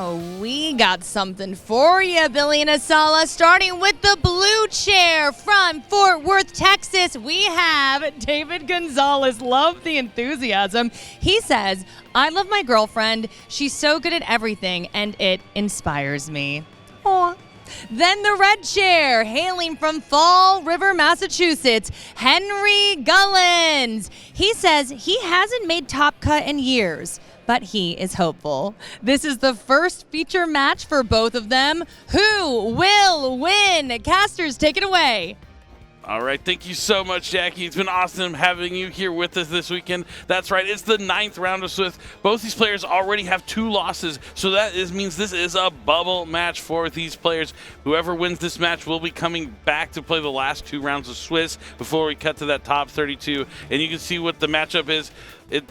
Oh, we got something for you, Billy and Asala. Starting with the blue chair from Fort Worth, Texas, we have David Gonzalez. Love the enthusiasm. He says, I love my girlfriend. She's so good at everything, and it inspires me. Aw. Then the red chair, hailing from Fall River, Massachusetts, Henry Gullens. He says he hasn't made Top Cut in years, but he is hopeful. This is the first feature match for both of them. Who will win? Casters, take it away. All right, thank you so much, Jackie. It's been awesome having you here with us this weekend. That's right, it's the 9th round of Swiss. Both these players already have 2 losses, so that means this is a bubble match for these players. Whoever wins this match will be coming back to play the last 2 rounds of Swiss before we cut to that top 32. And you can see what the matchup is.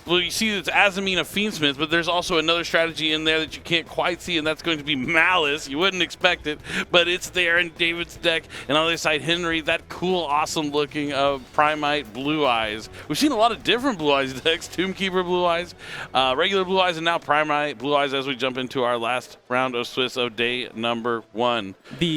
Well, you see it's Azamina Fiendsmith, but there's also another strategy in there that you can't quite see, and that's going to be Malice. You wouldn't expect it, but it's there in David's deck. And on the other side, Henry, that cool, awesome-looking Primite Blue Eyes. We've seen a lot of different Blue Eyes decks, Tombkeeper Blue Eyes, regular Blue Eyes, and now Primite Blue Eyes as we jump into our last round of Swiss of day number 1.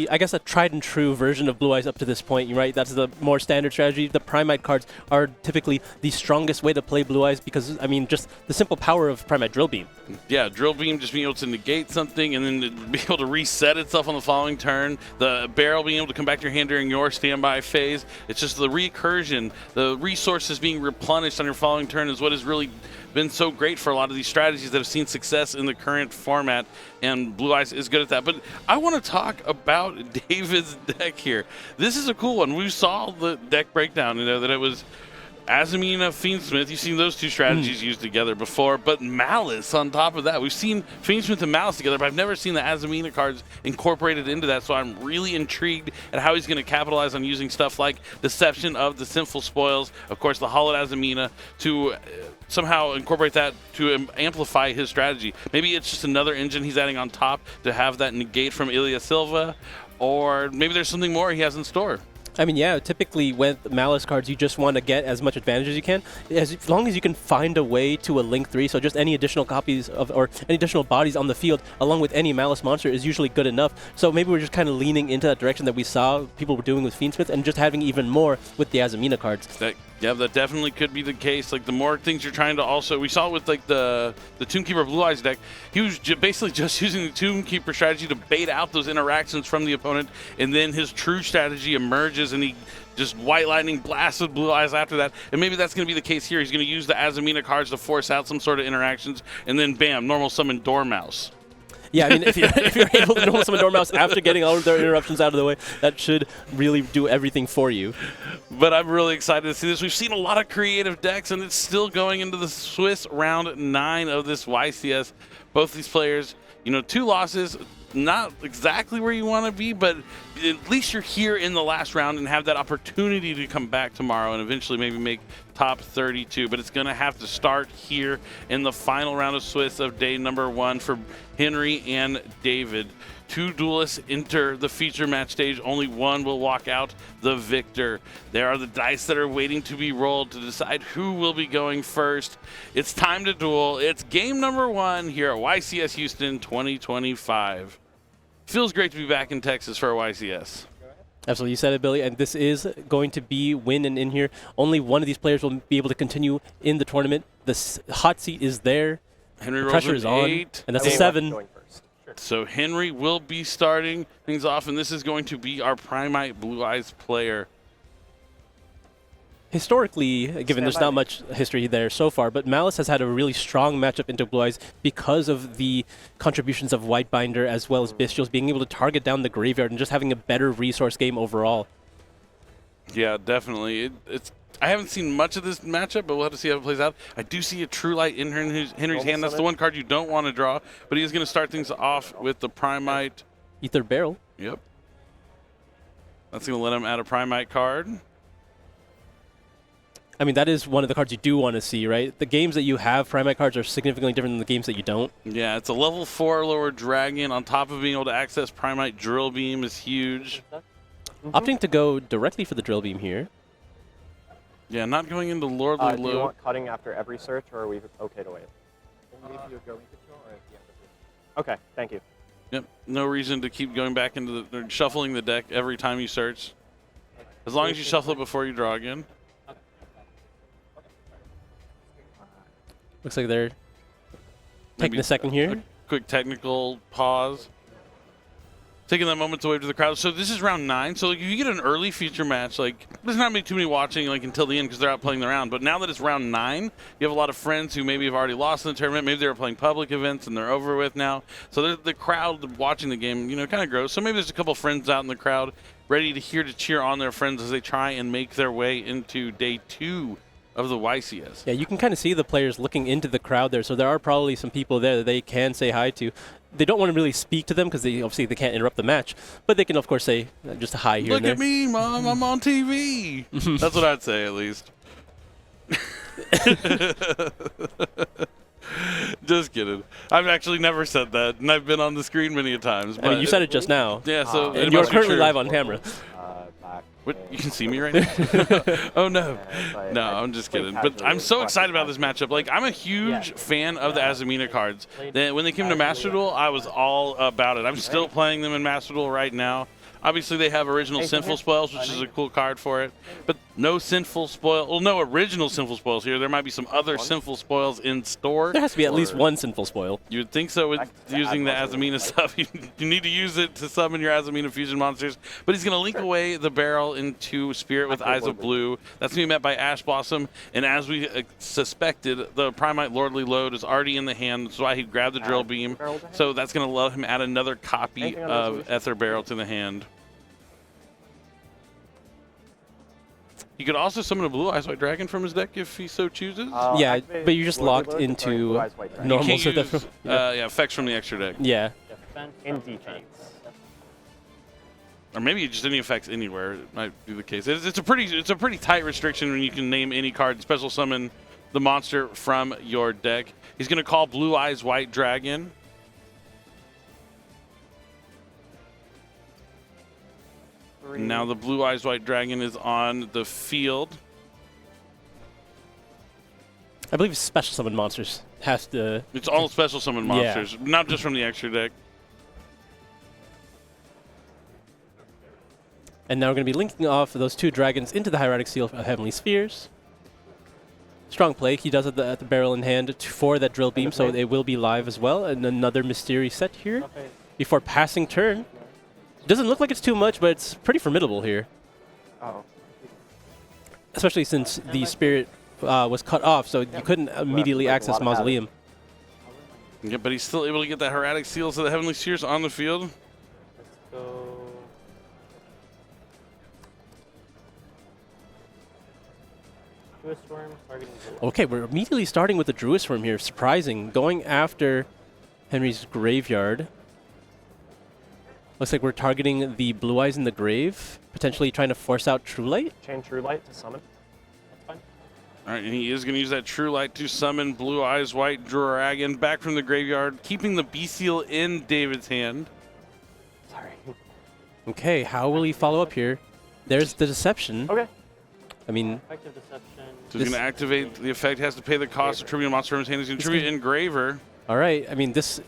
I guess a tried-and-true version of Blue Eyes up to this point, you're right, that's the more standard strategy. The Primite cards are typically the strongest way to play Blue Eyes because, I mean, just the simple power of Primite Drill Beam. Yeah, Drill Beam just being able to negate something and then be able to reset itself on the following turn. The Barrel being able to come back to your hand during your standby phase. It's just the recursion, the resources being replenished on your following turn is what has really been so great for a lot of these strategies that have seen success in the current format, and Blue Eyes is good at that. But I want to talk about David's deck here. This is a cool one. We saw the deck breakdown, that it was Azamina Fiendsmith. You've seen those 2 strategies used together before, but Malice on top of that. We've seen Fiendsmith and Malice together, but I've never seen the Azamina cards incorporated into that, so I'm really intrigued at how he's going to capitalize on using stuff like Deception of the Sinful Spoils, of course the Hollowed Azamina, to somehow incorporate that to amplify his strategy. Maybe it's just another engine he's adding on top to have that negate from Ilya Silva, or maybe there's something more he has in store. I mean, yeah, typically with Malice cards, you just want to get as much advantage as you can, as long as you can find a way to a Link 3, so just any additional copies of, or any additional bodies on the field, along with any Malice monster is usually good enough. So maybe we're just kind of leaning into that direction that we saw people were doing with Fiendsmith, and just having even more with the Azamina cards. Yeah, that definitely could be the case. Like, the more things you're trying to also... We saw it with, like, the Tombkeeper Blue Eyes deck. He was basically just using the Tombkeeper strategy to bait out those interactions from the opponent, and then his true strategy emerges, and he just White Lightning blasts with Blue Eyes after that. And maybe that's going to be the case here. He's going to use the Azamina cards to force out some sort of interactions, and then, bam, normal summon Dormouse. Yeah, I mean, if you're able to normal summon Dormouse after getting all of their interruptions out of the way, that should really do everything for you. But I'm really excited to see this. We've seen a lot of creative decks, and it's still going into the Swiss round 9 of this YCS. Both these players, 2 losses, not exactly where you want to be, but at least you're here in the last round and have that opportunity to come back tomorrow and eventually maybe make top 32. But it's going to have to start here in the final round of Swiss of day number 1 for Henry and David. 2 duelists enter the feature match stage. Only one will walk out the victor. There are the dice that are waiting to be rolled to decide who will be going first. It's time to duel. It's game number 1 here at YCS Houston 2025. Feels great to be back in Texas for a YCS. Absolutely, you said it, Billy, and this is going to be win and in here. Only one of these players will be able to continue in the tournament. The hot seat is there. Henry rolls pressure is on, 8. and that's a 7. So Henry will be starting things off, and this is going to be our Primite Blue Eyes player. Historically, given there's not much history there so far, but Malice has had a really strong matchup into Blue Eyes because of the contributions of Whitebinder as well as Bestials being able to target down the graveyard and just having a better resource game overall. Yeah, definitely. I haven't seen much of this matchup, but we'll have to see how it plays out. I do see a True Light in Henry's hand. That's the one card you don't want to draw, but he is going to start things off with the Primite. Ether Barrel. Yep. That's going to let him add a Primite card. I mean, that is one of the cards you do want to see, right? The games that you have Primite cards are significantly different than the games that you don't. Yeah, it's a level 4 lower dragon. On top of being able to access Primite Drill Beam is huge. Opting to go directly for the Drill Beam here. Yeah, not going into Lordly Do you want cutting after every search, or are we okay to wait? Okay, thank you. Yep. No reason to keep going back into or shuffling the deck every time you search. As long as you shuffle it before you draw again. Looks like they're taking Maybe a second here. A quick technical pause. Taking that moment to wave to the crowd. So this is round 9. So like, if you get an early feature match, like there's not too many watching like until the end because they're out playing the round. But now that it's round 9, you have a lot of friends who maybe have already lost in the tournament. Maybe they were playing public events and they're over with now. So the crowd watching the game, kind of grows. So maybe there's a couple friends out in the crowd ready to cheer on their friends as they try and make their way into day 2 of the YCS. Yeah, you can kind of see the players looking into the crowd there, so there are probably some people there that they can say hi to. They don't want to really speak to them because they can't interrupt the match, but they can of course say just a hi here and Look there. at me, Mom, I'm on TV. That's what I'd say at least. Just kidding. I've actually never said that, and I've been on the screen many a times. I mean, you said it just now. Yeah, so it And you're must be currently true. live on camera. What? You can see me right now? Oh, no. No, I'm just kidding. But I'm so excited about this matchup. Like, I'm a huge fan of the Azamina cards. When they came to Master Duel, I was all about it. I'm still playing them in Master Duel right now. Obviously, they have original Sinful Spoils, which is a cool card for it. But no Sinful Spoil. Well, no original Sinful Spoils here. There might be some other Sinful Spoils in store. There has to be at least one Sinful Spoil. You would think so with using the Azamina stuff. You need to use it to summon your Azamina fusion monsters. But he's going to link away the barrel into Spirit with Eyes of Blue. That's going to be met by Ash Blossom. And as we suspected, the Primite Lordly Load is already in the hand. That's why he grabbed the Drill Beam. So that's going to let him add another copy of Ether Barrel to the hand. He could also summon a Blue Eyes White Dragon from his deck if he so chooses. Yeah, but you're just locked into normal. You So can't use, effects from the extra deck. yeah. In defense. Or maybe just any effects anywhere. It might be the case. It's a pretty tight restriction when you can name any card and special summon the monster from your deck. He's going to call Blue Eyes White Dragon. Now the Blue Eyes White Dragon is on the field. I believe special summon monsters has to. It's all special summon monsters, not just from the extra deck. And now we're going to be linking off those 2 dragons into the Hieratic Seal of Heavenly Spheres. Strong play. He does it at the barrel in hand for that Drill Beam, so it will be live as well. And another Mysterious set here before passing turn. Doesn't look like it's too much, but it's pretty formidable here. Especially since the Spirit was cut off, so you couldn't immediately access Mausoleum. Yeah, but he's still able to get that Hieratic Seals of the Heavenly Spheres on the field. Okay, we're immediately starting with the Druid Swarm here. Surprising. Going after Henry's Graveyard. Looks like we're targeting the Blue Eyes in the Grave, potentially trying to force out True Light. Chain True Light to summon. That's fine. All right, and he is going to use that True Light to summon Blue Eyes White Dragon back from the graveyard, keeping the B-Seal in David's hand. Sorry. Okay, how will he follow up here? There's the Deception. Okay. I mean, Effective Deception. So he's going to activate the effect, has to pay the cost of tributing a monster from his hand. He's going to tribute Engraver. all right. I mean, this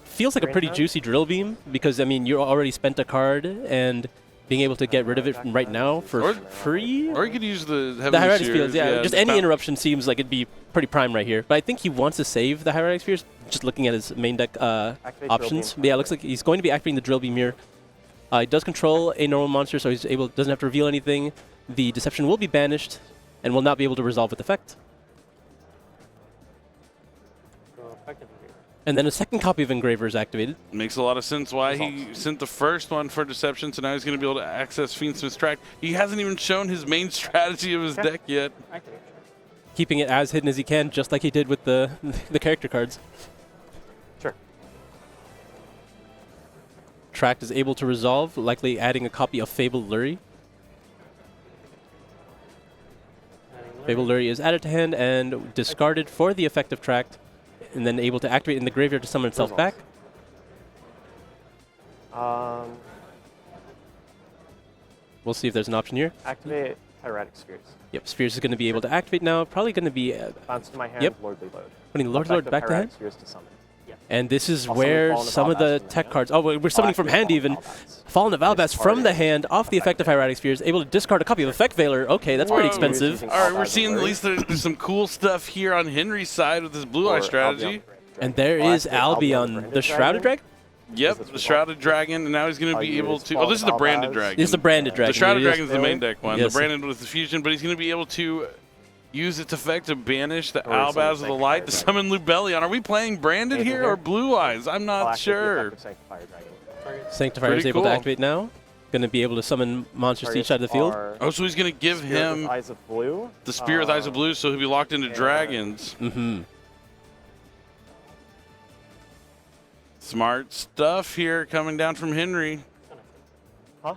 feels like a pretty juicy Drill Beam because, I mean, you already spent a card and being able to get rid of it from right now for free. Or he could use the The Heavenly Hieratic Spheres. Spheres, yeah. Just any interruption seems like it'd be pretty prime right here. But I think he wants to save the Hieratic Spheres, just looking at his main deck options. But yeah, it looks like he's going to be activating the Drill Beam here. He does control a normal monster, so he's doesn't have to reveal anything. The Deception will be banished and will not be able to resolve with effect. And then a second copy of Engraver is activated. Makes a lot of sense why he sent the first one for Deception, so now he's going to be able to access Fiendsmith's Tract. He hasn't even shown his main strategy of his deck yet. Keeping it as hidden as he can, just like he did with the character cards. Sure. Tract is able to resolve, likely adding a copy of Fabled Lurie. Fabled Lurie is added to hand and discarded for the effect of Tract, and then able to activate in the graveyard to summon itself back. We'll see if there's an option here. Activate Hieratic Spheres. Yep, Spheres is going to be able to activate now. Probably going to be Bounce to my hand. Yep. Lordly Load. putting Lord Effect of back to hand. Hieratic Spheres to summon. Yes. And this is I'll where summon some of Fallen the of Albaz tech from the cards... hand. Oh, we're summoning from hand even. Fallen of Albaz from the hand, off the effect of Hieratic Spheres, able to discard a copy of Effect Veiler. Okay, that's pretty Whoa. expensive. All right, we're seeing at least there's some cool stuff here on Henry's side with this blue eye strategy. And there is Albion, the Shrouded Dragon? Yep, the Shrouded Dragon, and now he's going to be able to... Oh, this is the Branded Dragon. This is the Branded Dragon. The Shrouded Yes. Dragon is the main deck one. Yes. The Branded with the fusion, but he's going to be able to use its effect to banish the Or some Albaz of the Light to Sanctifier summon Lubellion. Are we playing Branded here or Blue Eyes? I'm not sure. Sanctifier Pretty is able cool. to activate now. Going to be able to summon monsters to each side of the field. Oh, so he's going to give him Eyes of Blue. the Spear with Eyes of Blue, so he'll be locked into dragons. Mm-hmm. Smart stuff here coming down from Henry. Huh?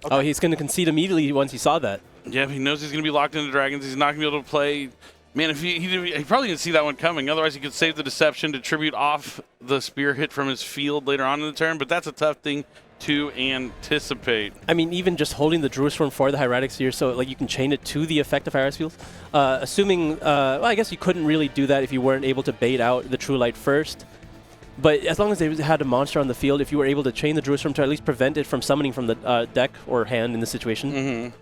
Oh, he's going to concede immediately once he saw that. Yeah, he knows he's going to be locked into dragons. He's not going to be able to play. Man, if he probably didn't see that one coming. Otherwise, he could save the Deception to tribute off the spear hit from his field later on in the turn. But that's a tough thing to anticipate. I mean, even just holding the Druid Swarm for the Hieratic Sphere, so like you can chain it to the effect of Hieratic Field. Assuming, well, I guess you couldn't really do that if you weren't able to bait out the True Light first. But as long as they had a monster on the field, if you were able to chain the Druid Swarm to at least prevent it from summoning from the deck or hand in this situation. Mm-hmm.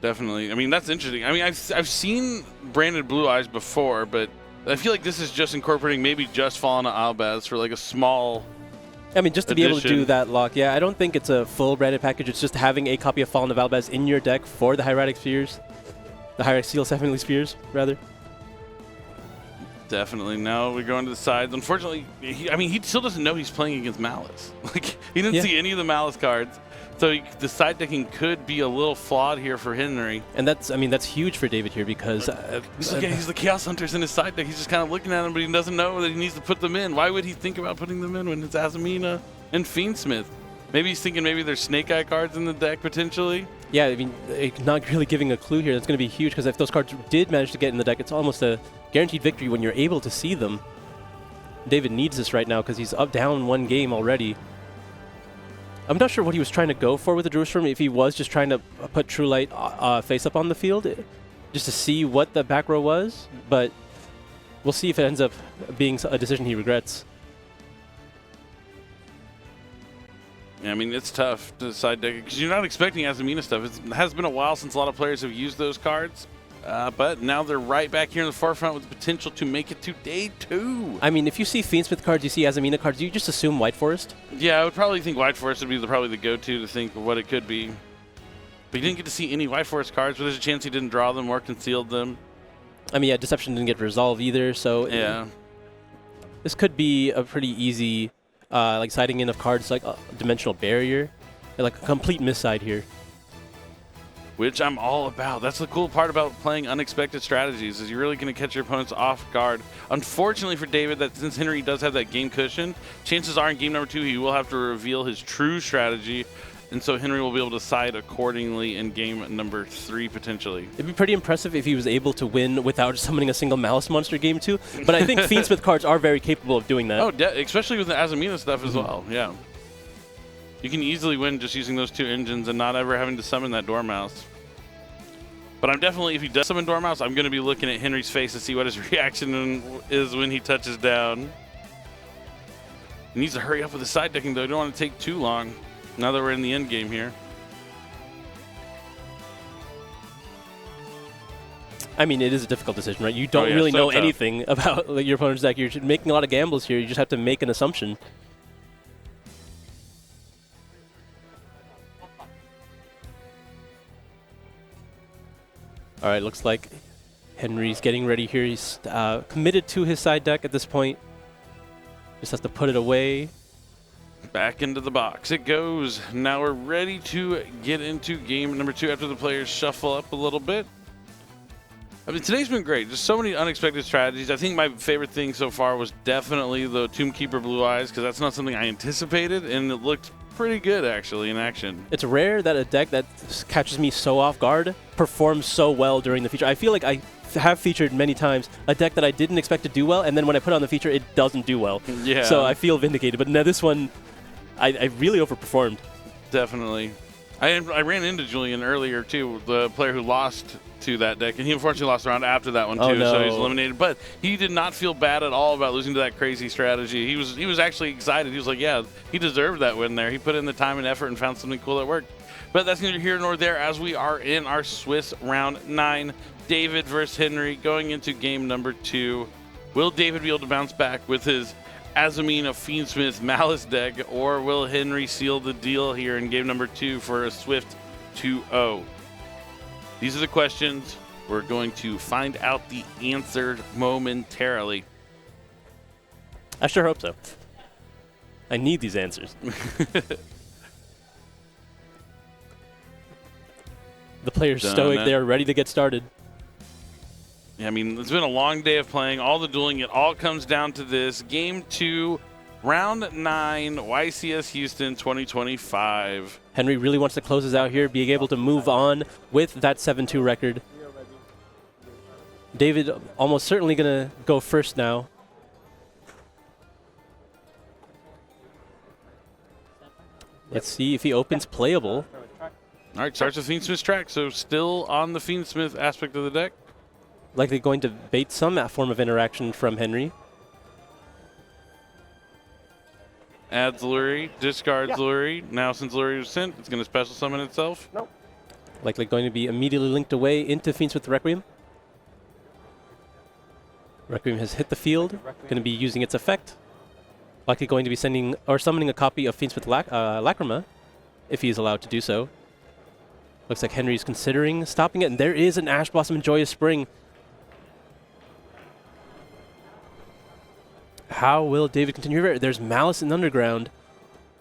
Definitely. I mean, that's interesting. I mean, I've seen Branded Blue Eyes before, but I feel like this is just incorporating maybe just Fallen to Albaz for like a small... I mean, just to be able to do addition. that lock, yeah, I don't think it's a full branded package. It's just having a copy of Fallen of Albaz in your deck for the Hieratic Spheres. The Hieratic Steel Heavenly Spheres, rather. Definitely. Now we're going to the sides. Unfortunately, he still doesn't know he's playing against Malice. Like, he didn't see any of the Malice cards. So the side decking could be a little flawed here for Henry. And that's huge for David here because... He's the Chaos Hunters in his side deck. He's just kind of looking at them, but he doesn't know that he needs to put them in. Why would he think about putting them in when it's Azamina and Fiendsmith? Maybe he's thinking maybe there's Snake Eye cards in the deck potentially. Yeah, I mean, not really giving a clue here. That's going to be huge because if those cards did manage to get in the deck, it's almost a guaranteed victory when you're able to see them. David needs this right now because he's up down one game already. I'm not sure what he was trying to go for with the Druid Swarm, if he was just trying to put True Light face up on the field just to see what the back row was, but we'll see if it ends up being a decision he regrets. Yeah, I mean, it's tough to side deck because you're not expecting Azamina stuff. It has been a while since a lot of players have used those cards. But now they're right back here in the forefront with the potential to make it to day 2. I mean, if you see Fiendsmith cards, you see Azamina cards, you just assume White Forest. Yeah, I would probably think White Forest would be probably the go-to to think of what it could be. But you didn't get to see any White Forest cards, but there's a chance he didn't draw them or concealed them. I mean, yeah, Deception didn't get resolved either, so... Yeah. This could be a pretty easy, like, siding in of cards like Dimensional Barrier. Like, a complete miss-side here. Which I'm all about. That's the cool part about playing unexpected strategies is you're really going to catch your opponents off guard. Unfortunately for David, that since Henry does have that game cushion, chances are in game number 2 he will have to reveal his true strategy, and so Henry will be able to side accordingly in game number 3 potentially. It'd be pretty impressive if he was able to win without summoning a single Malice monster game 2, but I think Fiendsmith cards are very capable of doing that. Oh, especially with the Azamina stuff as well, yeah. You can easily win just using those 2 engines and not ever having to summon that Dormouse. But I'm definitely, if he does summon Dormouse, I'm going to be looking at Henry's face to see what his reaction is when he touches down. He needs to hurry up with the side decking, though. I don't want to take too long now that we're in the end game here. I mean, it is a difficult decision, right? You don't yeah, really so know tough. anything about your opponent's deck. You're making a lot of gambles here. You just have to make an assumption. All right, looks like Henry's getting ready here. He's committed to his side deck at this point. Just has to put it away. Back into the box it goes. Now we're ready to get into game number 2 after the players shuffle up a little bit. I mean, today's been great. Just so many unexpected strategies. I think my favorite thing so far was definitely the Tomb Keeper Blue Eyes, because that's not something I anticipated, and it looked pretty good, actually, in action. It's rare that a deck that catches me so off guard performs so well during the feature. I feel like I have featured many times a deck that I didn't expect to do well, and then when I put it on the feature, it doesn't do well. Yeah. So I feel vindicated. But now this one, I really overperformed. Definitely. I ran into Julian earlier, too, the player who lost to that deck, and he unfortunately lost a round after that one too, Oh, no. so he's eliminated. But he did not feel bad at all about losing to that crazy strategy. He was actually excited. He was like, yeah, he deserved that win there. He put in the time and effort and found something cool that worked. But that's neither here nor there as we are in our Swiss round 9. David versus Henry going into game number 2. Will David be able to bounce back with his Azamina Fiendsmith Malice deck, or will Henry seal the deal here in game number 2 for a swift 2-0? These are the questions. We're going to find out the answer momentarily. I sure hope so. I need these answers. The players stoic, they're ready to get started. Yeah, I mean, it's been a long day of playing, all the dueling. It all comes down to this. Game 2, round 9, YCS Houston 2025. Henry really wants to close us out here, being able to move on with that 7-2 record. David almost certainly going to go first now. Let's see if he opens playable. All right, starts with Fiendsmith's track, so still on the Fiendsmith aspect of the deck. Likely going to bait some form of interaction from Henry. Adds Lurie, discards Lurie. Now since Lurie was sent, it's going to special summon itself. Nope. Likely going to be immediately linked away into Fiendsmith Requiem. Requiem has hit the field, going to be using its effect. Likely going to be sending or summoning a copy of Fiendsmith Lacrima, if he is allowed to do so. Looks like Henry's considering stopping it, and there is an Ash Blossom and Joyous Spring. How will David continue? There's Malice in Underground,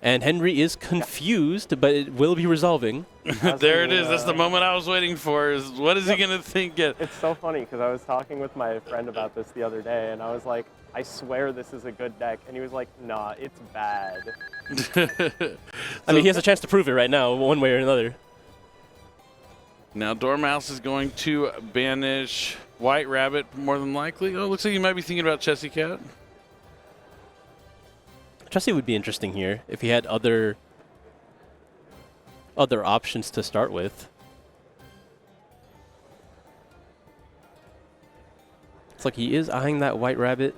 and Henry is confused, but it will be resolving. There it is. That's the moment I was waiting for. Is what is he going to think? It's so funny because I was talking with my friend about this the other day, and I was like, I swear this is a good deck. And he was like, nah, it's bad. I mean, he has a chance to prove it right now, one way or another. Now Dormouse is going to banish White Rabbit, more than likely. Oh, looks like you might be thinking about Chessy Cat. Chessy would be interesting here if he had other options to start with. It's like he is eyeing that White Rabbit.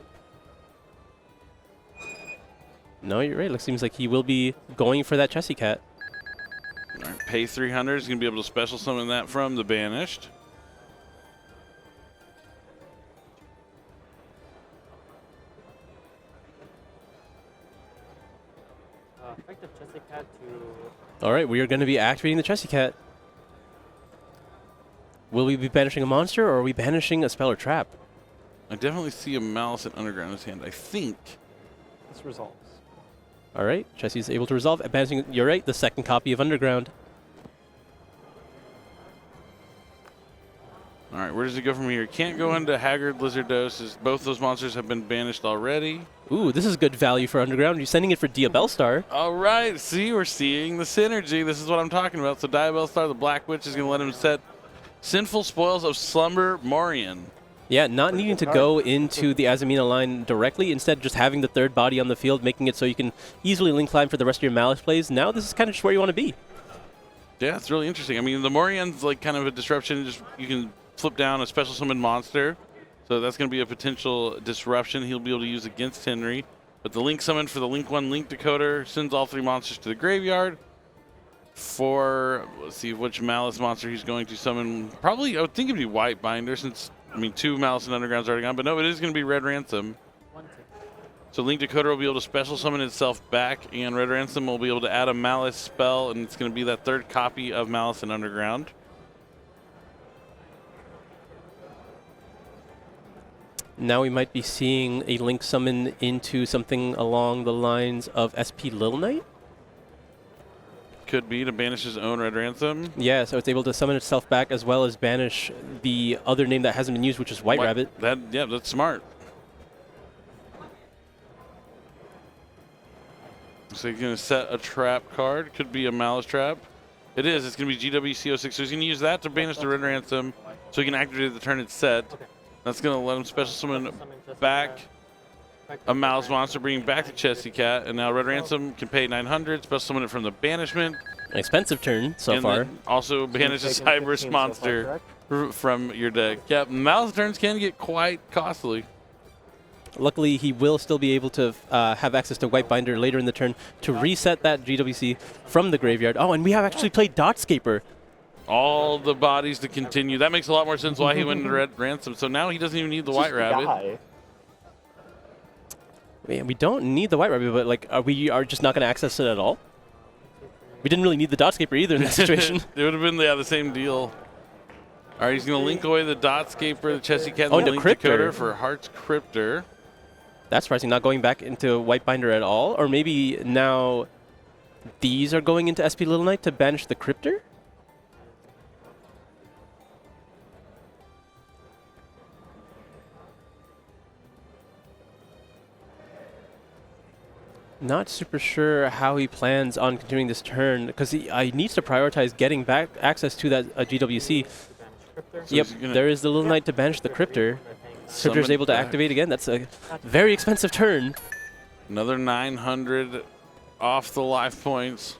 No, you're right. It seems like he will be going for that Chessy Cat. All right, pay 300. He's going to be able to special summon that from the banished. Effective Chessy Cat to... All right, we are going to be activating the Chessy Cat. Will we be banishing a monster, or are we banishing a spell or trap? I definitely see a Malice in Underground in his hand, I think. This resolves. All right, Chessy's able to resolve. Banishing, you're right, the second copy of Underground. All right, where does it go from here? Can't go into Haggard Lizard Dose, both those monsters have been banished already. Ooh, this is good value for Underground. You're sending it for Diabellstar. All right, see, we're seeing the synergy. This is what I'm talking about. So Diabellstar, the Black Witch, is going to let him set Sinful Spoils of Slumber Morian. Yeah, not needing to go into the Azamina line directly, instead just having the third body on the field, making it so you can easily link climb for the rest of your Malice plays. Now this is kind of just where you want to be. Yeah, it's really interesting. I mean, the Morian's like kind of a disruption. Just you can flip down a special summon monster. So that's going to be a potential disruption he'll be able to use against Henry. But the Link summon for the Link 1 Link Decoder sends all 3 monsters to the graveyard. For, let's see which Malice monster he's going to summon. Probably, I would think it'd be White Binder since, I mean, 2 Malice and Underground's already gone. But no, it is going to be Red Ransom. So Link Decoder will be able to special summon itself back, and Red Ransom will be able to add a Malice spell, and it's going to be that 3rd copy of Malice and Underground. Now we might be seeing a Link summon into something along the lines of SP Lil Knight? Could be to banish his own Red Ransom. Yeah, so it's able to summon itself back as well as banish the other name that hasn't been used, which is White Rabbit. Yeah, that's smart. So he's going to set a trap card. Could be a Malice trap. It is. It's going to be GWCO6. So he's going to use that to banish the Red Ransom so he can activate it the turn it's set. That's going to let him special summon back a Malice monster, bringing back the Chessy Cat. And now Red Ransom can pay 900, special summon it from the banishment. An expensive turn so and far. Also banish a Cyberus monster. from your deck. Yeah, Malice turns can get quite costly. Luckily, he will still be able to have access to White Binder later in the turn to reset that GWC from the graveyard. Oh, and we have actually played Dotscaper. All the bodies to continue. That makes a lot more sense why he went into Red Ransom. So now he doesn't even need the White Rabbit. Man, we don't need the White Rabbit, but like, we are just not going to access it at all? We didn't really need the Dotscaper either in that situation. It would have been the same deal. All right, he's going to link away the Dotscaper, the Chessie Cat, and Oh, the the Link Cryptor. Decoder for Heart's Cryptor. That's surprising, not going back into White Binder at all. Or maybe now these are going into SP Little Knight to banish the Cryptor? Not super sure how he plans on continuing this turn, because he needs to prioritize getting back access to that GWC. So Yep, he's gonna there is the Little Knight to banish the Cryptor. Cryptor's summon able to back. activate again. That's a very expensive turn. Another 900 off the life points.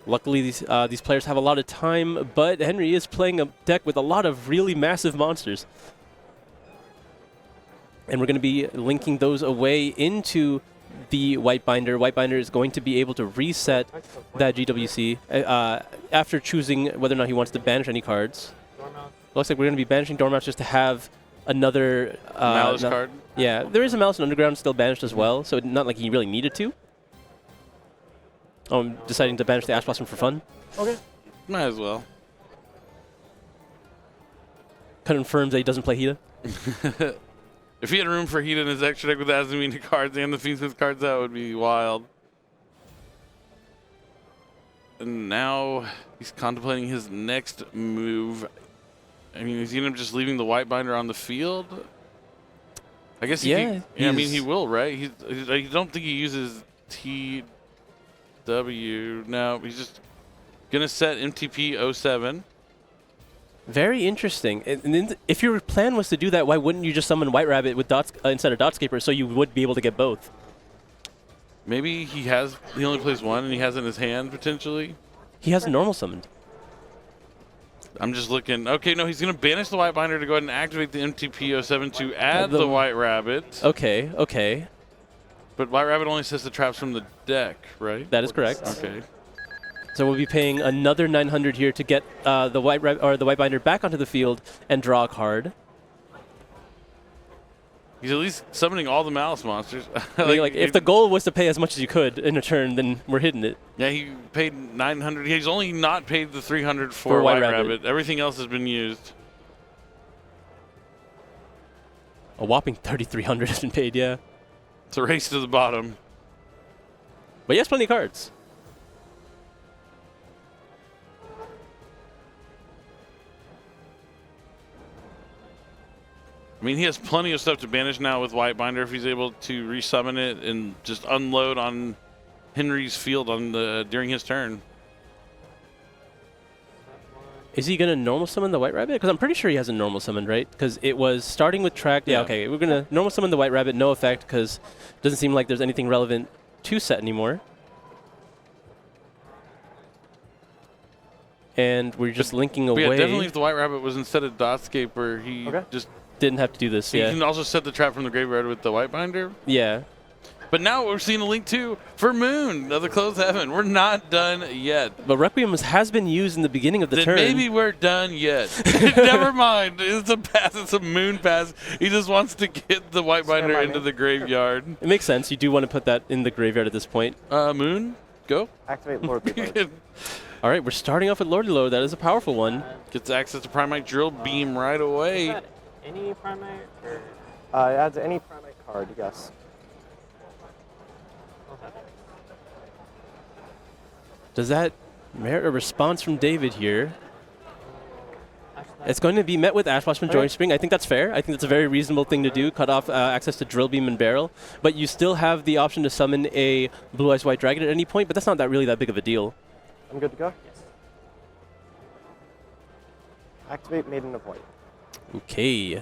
Luckily, these players have a lot of time, but Henry is playing a deck with a lot of really massive monsters. And we're going to be linking those away into the White Binder. White Binder is going to be able to reset that GWC after choosing whether or not he wants to banish any cards. Looks like we're going to be banishing Dormouse just to have another Malice card. Yeah, there is a Malice and Underground still banished as well, so not like he really needed to. Oh, I'm deciding to banish the Ash Blossom for fun. Okay. Might as well. Confirms that he doesn't play Hida. If he had room for Heat in his extra deck with the Azumina cards and the Fiendsmith cards, that would be wild. And now he's contemplating his next move. I mean, is he going to just leaving the White Binder on the field? I guess Yeah, I mean, he will, right? I don't think he uses TW. No, he's just going to set MTP 07. Very interesting. And then if your plan was to do that, why wouldn't you just summon White Rabbit with dots instead of Dotscaper, so you would be able to get both? Maybe he only plays one and he has it in his hand potentially. He has normal summoned. I'm just looking. Okay, no, he's going to banish the White Binder to go ahead and activate the MTP 07 to add the White Rabbit. Okay, okay. But White Rabbit only sets the traps from the deck, right? That is correct. Okay. So we'll be paying another 900 here to get the White Binder back onto the field and draw a card. He's at least summoning all the Malice monsters. I mean, like, if the goal was to pay as much as you could in a turn, then we're hitting it. Yeah, he paid 900. He's only not paid the 300 for White White Rabbit. Rabbit. Everything else has been used. A whopping 3,300 has been paid, yeah. It's a race to the bottom. But he has plenty of cards. I mean, he has plenty of stuff to banish now with White Binder if he's able to resummon it and just unload on Henry's field during his turn. Is he going to normal summon the White Rabbit? Because I'm pretty sure he hasn't normal summoned, right? Because it was starting with track. Yeah, okay. We're going to normal summon the White Rabbit, no effect, because it doesn't seem like there's anything relevant to set anymore. And we're just linking away. Yeah, definitely if the White Rabbit was instead of Dotscaper, he just didn't have to do this. He Yeah. can also set the trap from the graveyard with the White Binder. Yeah. But now we're seeing a link too for Moon of the Closed Heaven. We're not done yet. But Requiem has been used in the beginning of the Then turn. maybe we're done yet. Never mind. It's a pass. It's a Moon pass. He just wants to get the White Binder into the graveyard. It makes sense. You do want to put that in the graveyard at this point. Moon, go. Activate Lord Lord. All right, we're starting off with Lordy Lord. That is a powerful one. Gets access to Primite Drill Beam right away. Any Primite? Or? It adds any Primite card, yes. Does that merit a response from David here? It's going to be met with Ash Blossom and Joy Spring. I think that's fair. I think that's a very reasonable thing to do. Cut off access to Drill Beam and Barrel. But you still have the option to summon a Blue Eyes White Dragon at any point, but that's not really that big of a deal. I'm good to go? Yes. Activate Maiden of White. Okay.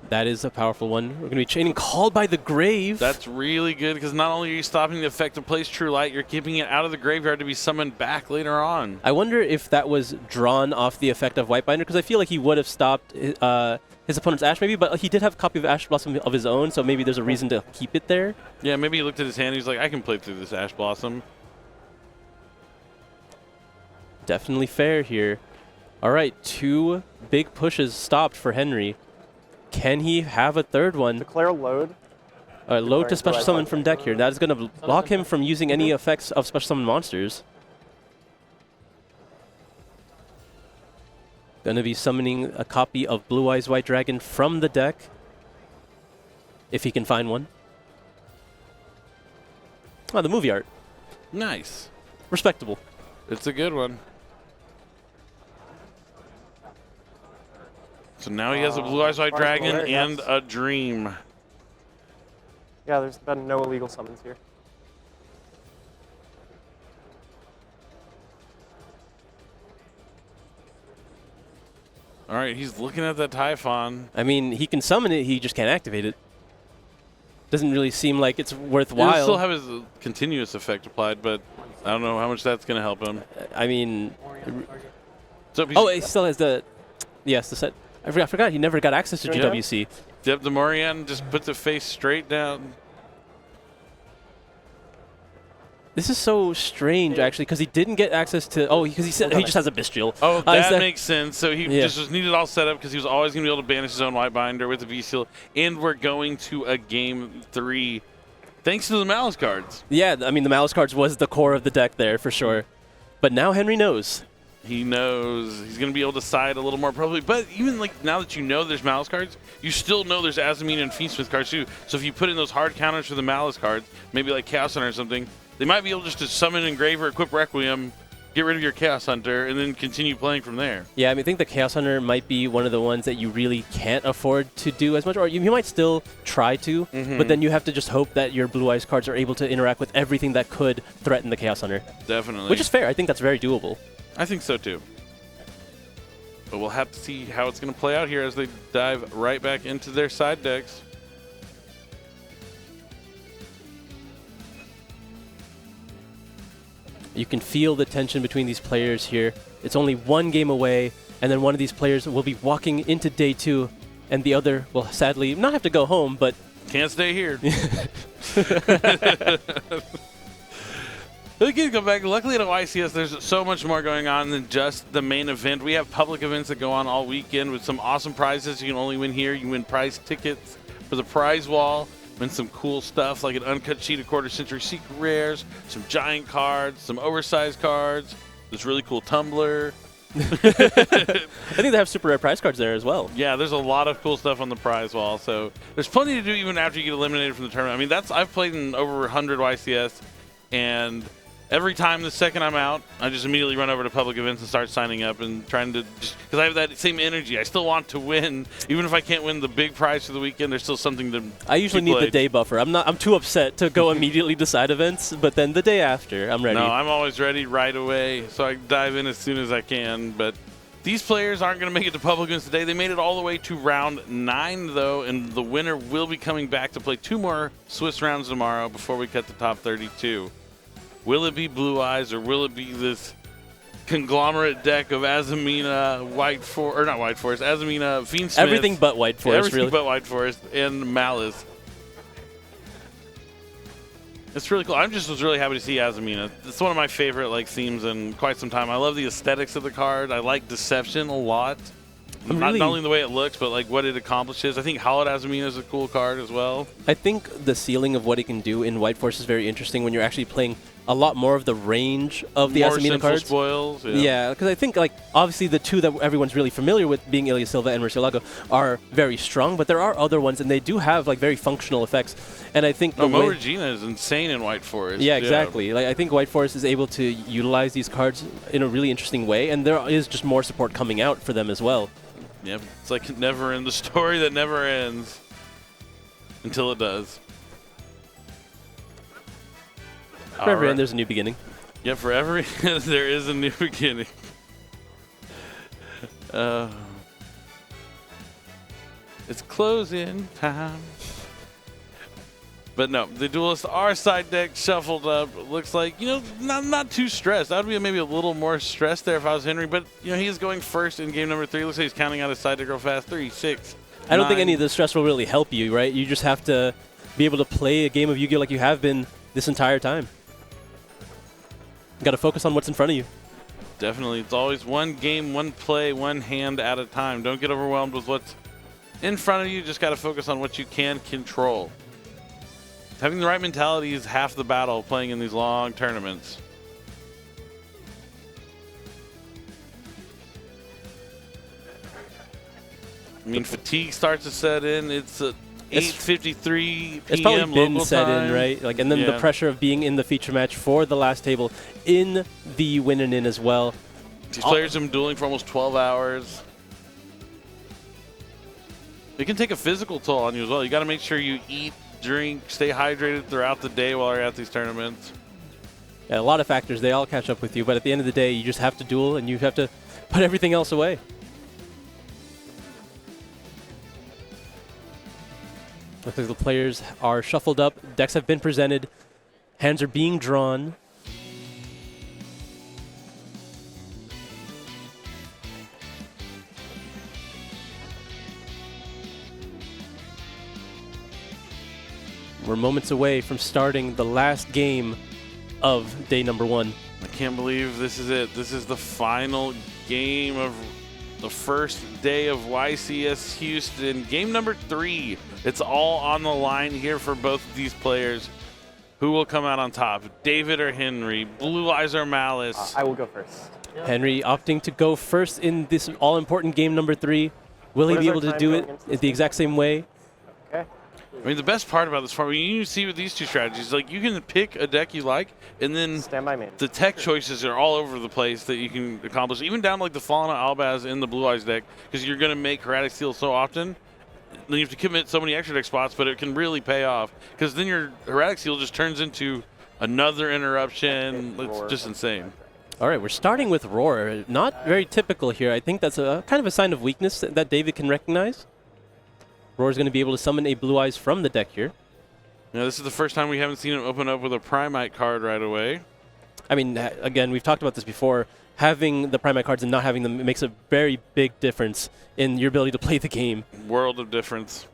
That is a powerful one. We're going to be chaining Called by the Grave. That's really good because not only are you stopping the effect of Place True Light, you're keeping it out of the graveyard to be summoned back later on. I wonder if that was drawn off the effect of Whitebinder, because I feel like he would have stopped his opponent's Ash maybe, but he did have a copy of Ash Blossom of his own, so maybe there's a reason to keep it there. Yeah, maybe he looked at his hand and he's like, I can play through this Ash Blossom. Definitely fair here. All right, 2 big pushes stopped for Henry. Can he have a third one? Declare load. Load to special summon from deck here. That is going to block him from using any effects of special summon monsters. Going to be summoning a copy of Blue Eyes White Dragon from the deck, if he can find one. Oh, the movie art. Nice. Respectable. It's a good one. So now he has a Blue Eyes White Dragon and a Dream. Yeah, there's been no illegal summons here. All right, he's looking at that Typhon. I mean, he can summon it, he just can't activate it. Doesn't really seem like it's He'll worthwhile. still have his continuous effect applied, but I don't know how much that's going to help him. I mean, So oh, he still has the, yes, the set. I forgot he never got access to GWC. Yep, the Morian just puts the face straight down. This is so strange, actually, because he didn't get access to. Oh, because he said he just has a Bestial. Oh, that makes sense. So he Yeah. just needed all set up because he was always going to be able to banish his own White Binder with the V-Seal. And we're going to a Game 3 thanks to the Malice cards. Yeah, I mean, the Malice cards was the core of the deck there, for sure. But now Henry knows. He knows he's going to be able to side a little more probably. But even like now that you know there's Malice cards, you still know there's Azamina and Fiendsmith cards too. So if you put in those hard counters for the Malice cards, maybe like Chaos Hunter or something, they might be able just to summon Engraver, equip Requiem, get rid of your Chaos Hunter, and then continue playing from there. Yeah, I mean, I think the Chaos Hunter might be one of the ones that you really can't afford to do as much, or you might still try to, but then you have to just hope that your Blue Eyes cards are able to interact with everything that could threaten the Chaos Hunter. Definitely. Which is fair. I think that's very doable. I think so too. But we'll have to see how it's going to play out here as they dive right back into their side decks. You can feel the tension between these players here. It's only one game away, and then one of these players will be walking into day 2, and the other will sadly not have to go home, but Can't stay here. We can go back. Luckily at YCS, there's so much more going on than just the main event. We have public events that go on all weekend with some awesome prizes you can only win here. You win prize tickets for the prize wall, win some cool stuff like an uncut sheet of quarter-century secret rares, some giant cards, some oversized cards, this really cool tumbler. I think they have super rare prize cards there as well. Yeah, there's a lot of cool stuff on the prize wall, so there's plenty to do even after you get eliminated from the tournament. I mean, I've played in over 100 YCS, and every time the second I'm out, I just immediately run over to public events and start signing up and trying to just because I have that same energy. I still want to win, even if I can't win the big prize for the weekend. There's still something to. I usually need the day buffer. I'm too upset to go immediately to side events, but then the day after, I'm ready. No, I'm always ready right away, so I dive in as soon as I can. But these players aren't going to make it to public events today. They made it all the way to round 9, though, and the winner will be coming back to play 2 more Swiss rounds tomorrow before we cut the top 32. Will it be Blue Eyes, or will it be this conglomerate deck of Azamina, Azamina, Fiendsmith? Everything but White Forest, everything really. but White Forest, and Malice. It's really cool. I was really happy to see Azamina. It's one of my favorite themes in quite some time. I love the aesthetics of the card. I like Deception a lot. Not only the way it looks, but what it accomplishes. I think Hallowed Azamina is a cool card as well. I think the ceiling of what it can do in White Forest is very interesting when you're actually playing a lot more of the range of the Azamina cards. Spoils. Yeah, because I think obviously the 2 that everyone's really familiar with, being Ilya Silva and Murcielago, are very strong, but there are other ones, and they do have very functional effects. And I think Mo Regina is insane in White Forest. Yeah, exactly. I think White Forest is able to utilize these cards in a really interesting way, and there is just more support coming out for them as well. Yep, it's like it never ends. The story that never ends until it does. For every end, there's a new beginning. Yeah, for every there is a new beginning. It's closing time. But no, the duelists are side deck shuffled up. Looks like, not too stressed. I would be maybe a little more stressed there if I was Henry. But, he is going first in game number 3. Looks like he's counting out his side deck real fast. 3, 6, I don't 9. think any of the stress will really help you, right? You just have to be able to play a game of Yu-Gi-Oh! Like you have been this entire time. You got to focus on what's in front of you. Definitely. It's always one game, one play, one hand at a time. Don't get overwhelmed with what's in front of you. Just got to focus on what you can control. Having the right mentality is half the battle playing in these long tournaments. I mean, fatigue starts to set in. It's 8:53 p.m. It's probably been local set time. in, right? Like, and then the pressure of being in the feature match for the last table in the win-in as well. These players have been dueling for almost 12 hours. It can take a physical toll on you as well. You got to make sure you eat, drink, stay hydrated throughout the day while you're at these tournaments. Yeah, a lot of factors, they all catch up with you, but at the end of the day, you just have to duel and you have to put everything else away. Looks like the players are shuffled up, decks have been presented, hands are being drawn. We're moments away from starting the last game of day number 1. I can't believe this is it. This is the final game of the first day of YCS Houston. Game number 3. It's all on the line here for both of these players. Who will come out on top? David or Henry? Blue Eyes or Malice? I will go first. Henry opting to go first in this all-important game number 3. Will he What be is able our to time do going it into in this the game? exact same way? Okay. I mean, the best part about this part, you see with these two strategies, like you can pick a deck you like, and then Stand by me. the tech choices are all over the place that you can accomplish, even down like the Fallen Albaz in the Blue Eyes deck, because you're going to make Heretic Steel so often. Then you have to commit so many extra deck spots, but it can really pay off, because then your Heretic Steel just turns into another interruption. It's just insane. All right, we're starting with Roar. Not very typical here. I think that's a kind of a sign of weakness that David can recognize. Roar is going to be able to summon a Blue Eyes from the deck here. Yeah, this is the first time we haven't seen him open up with a Primite card right away. I mean, again, we've talked about this before. Having the Primite cards and not having them makes a very big difference in your ability to play the game. World of difference.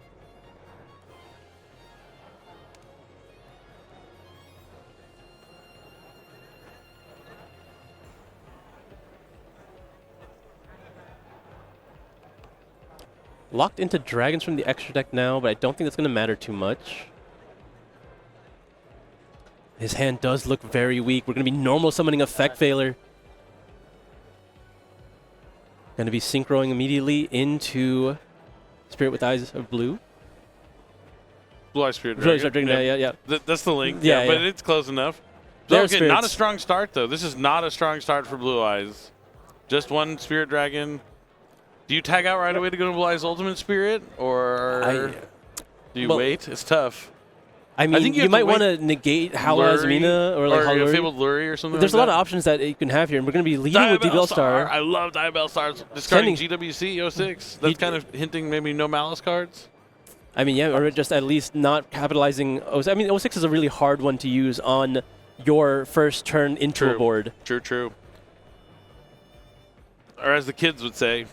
Locked into Dragons from the extra deck now, but I don't think that's going to matter too much. His hand does look very weak. We're going to be normal summoning Effect Veiler. Going to be synchroing immediately into Spirit with Eyes of Blue. Blue Eye Spirit Sorry, Dragon. yeah. That's the link. Yeah, But yeah. it's close enough. There's Okay, not a spirits. strong start, though. This is not a strong start for Blue Eyes. Just one Spirit Dragon. Do you tag out right away to go to Blue Eyes Ultimate Spirit? Or do you well, wait? It's tough. I mean, think you you have might to want wait. to negate Howl's Lurie, Mina or like Howl's. Fabled Lurie or something There's a like lot that. of options that you can have here, and we're going to be leading with Diabell Diabell Star. I love Diabell Stars. Discarding Sending- GWC 06. That's kind of hinting maybe no Malice cards. I mean, yeah, or just at least not capitalizing. I mean, 06 is a really hard one to use on your first turn into a board. True. Or as the kids would say,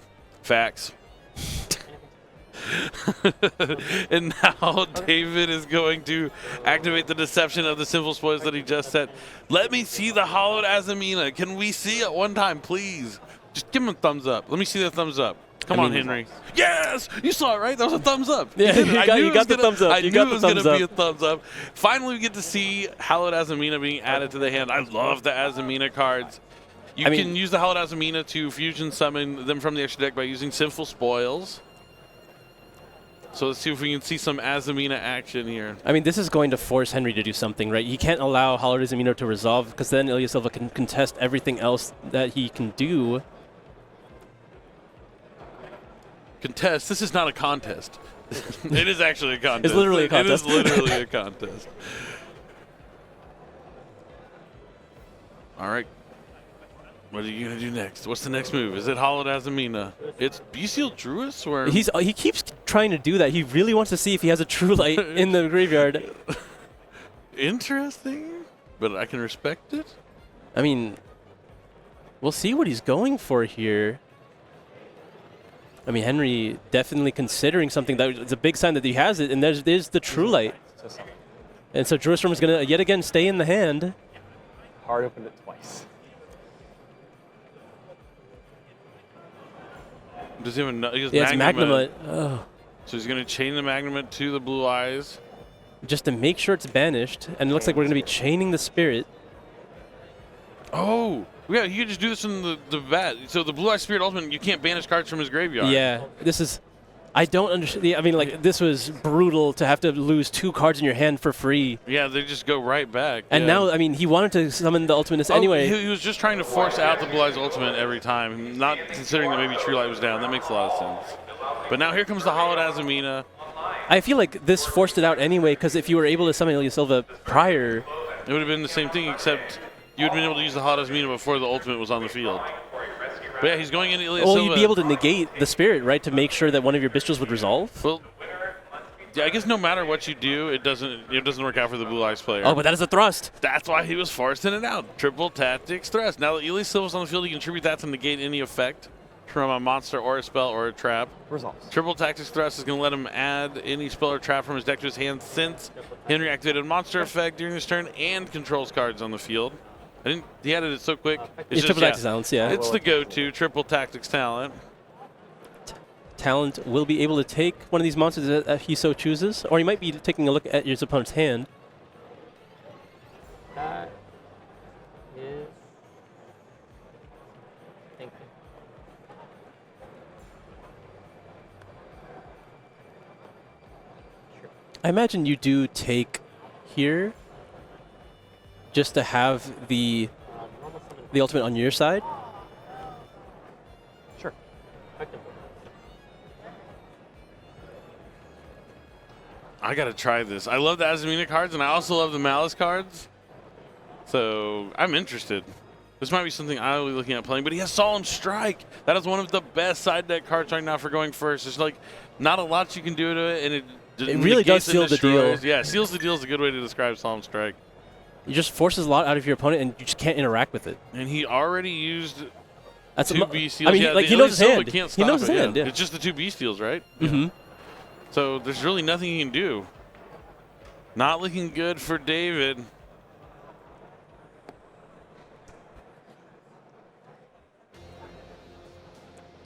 facts. And now David is going to activate the deception of the simple spoils that he just said. Let me see the hollowed Azamina. Can we see it one time, please? Just give him a thumbs up. Let me see the thumbs up. Come on, Henry. Yes! You saw it, right? That was a thumbs up. Yeah, did it. you got the thumbs up. I You knew got it the was going thumbs to be a up. thumbs up. Finally, we get to see Hallowed Azamina being added to the hand. I love the Azamina cards. You can use the Hallowed Azamina to fusion summon them from the extra deck by using Sinful Spoils. So let's see if we can see some Azamina action here. I mean, this is going to force Henry to do something, right? He can't allow Howl's Amino to resolve, because then Ilya Silva can contest everything else that he can do. Contest. This is not a contest. It is actually a contest. It's literally a contest. It is literally a contest. All right. What are you going to do next? What's the next move? Is it Hollowed Azamina? It's Bestial Druis or He keeps trying to do that. He really wants to see if he has a True Light in the graveyard. Interesting, but I can respect it. I mean, we'll see what he's going for here. I mean, Henry definitely considering something that it's a big sign that he has it, and there's the True Light. And so Jerusalem is going to yet again stay in the hand. Hard opened it twice. Does he even know? He has Yeah, it's Magnamut. Oh. So he's going to chain the Magnamut to the Blue Eyes. Just to make sure it's banished, and it looks like we're going to be chaining the Spirit. Oh, yeah, you could just do this in the bat. So the Blue Eye Spirit Ultimate, you can't banish cards from his graveyard. Yeah, this is... I don't understand. I mean, like, this was brutal to have to lose 2 cards in your hand for free. Yeah, they just go right back. And yeah. now, I mean, he wanted to summon the Ultimatus anyway. He was just trying to force out the Blue Eyes Ultimate every time, not considering that maybe True Light was down. That makes a lot of sense. But now here comes the Hollowed Azumina. I feel like this forced it out anyway, because if you were able to summon Ilya Silva prior... It would have been the same thing, except you would have been able to use the Hollowed Azumina before the Ultimate was on the field. But yeah, he's going into Ilya Silva. Well, you'd be able to negate the Spirit, right, to make sure that one of your Bistros would resolve? Well, yeah, I guess no matter what you do, it doesn't work out for the Blue Eyes player. Oh, but that is a thrust. That's why he was forcing it out. Triple Tactics Thrust. Now that Ilya Silva's on the field, he can contribute that to negate any effect from a monster or a spell or a trap. Resolves. Triple Tactics Thrust is going to let him add any spell or trap from his deck to his hand since Henry activated a monster effect during his turn and controls cards on the field. He added it so quick. It's Triple Tactics Talents, yeah. It's the go-to Triple Tactics Talent. Talent will be able to take one of these monsters if he so chooses, or he might be taking a look at his opponent's hand. That is. Thank you. Sure. I imagine you do take here just to have the Normal summon. ultimate on your side. Sure. Effectively. I got to try this. I love the Azumina cards, and I also love the Malice cards. So I'm interested. This might be something I'll be looking at playing, but he has Solemn Strike. That is one of the best side deck cards right now for going first. There's like not a lot you can do to it, and it really does seal the deal. Yeah, seals the deal is a good way to describe Solemn Strike. It just forces a lot out of your opponent, and you just can't interact with it. And he already used That's 2 B steals. I mean, yeah, like, the he knows his Ilya hand. Silva can't He stop knows his it, hand, yeah. It's just the 2 B steals, right? Mm-hmm. So there's really nothing he can do. Not looking good for David.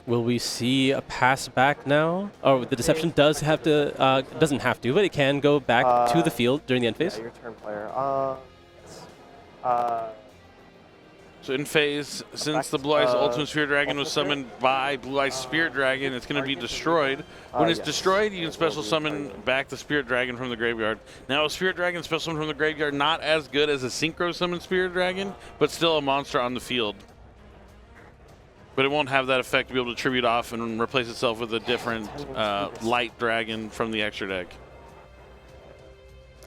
Will we see a pass back now? Oh, the Deception does have to, doesn't have to, but it can go back to the field during the end phase. Yeah, your turn, player. So in phase, since the Blue Eyes Ultimate Spirit Dragon was summoned by Blue Eyes Spirit Dragon, it's going to be destroyed. When it's destroyed, you can special summon back the Spirit Dragon from the graveyard. Now, a Spirit Dragon special summon from the graveyard, not as good as a Synchro Summon Spirit Dragon, but still a monster on the field. But it won't have that effect to be able to tribute off and replace itself with a different light dragon from the extra deck.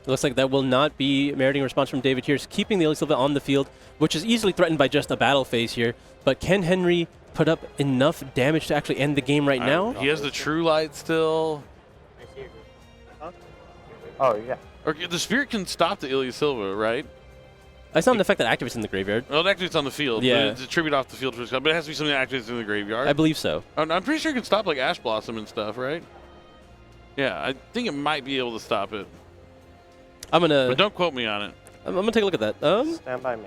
It looks like that will not be meriting a response from David here. He's keeping the Ilya Silva on the field, which is easily threatened by just a battle phase here. But can Henry put up enough damage to actually end the game right now? He has the True Light still. I see. Oh, yeah. Or the Spirit can stop the Ilya Silva, right? It's not an effect that activates in the graveyard. Well, it activates on the field. Yeah. But it's a tribute off the field for his card, but it has to be something that activates in the graveyard. I believe so. I'm pretty sure it can stop like Ash Blossom and stuff, right? Yeah, I think it might be able to stop it. But don't quote me on it. I'm gonna take a look at that. Stand by me.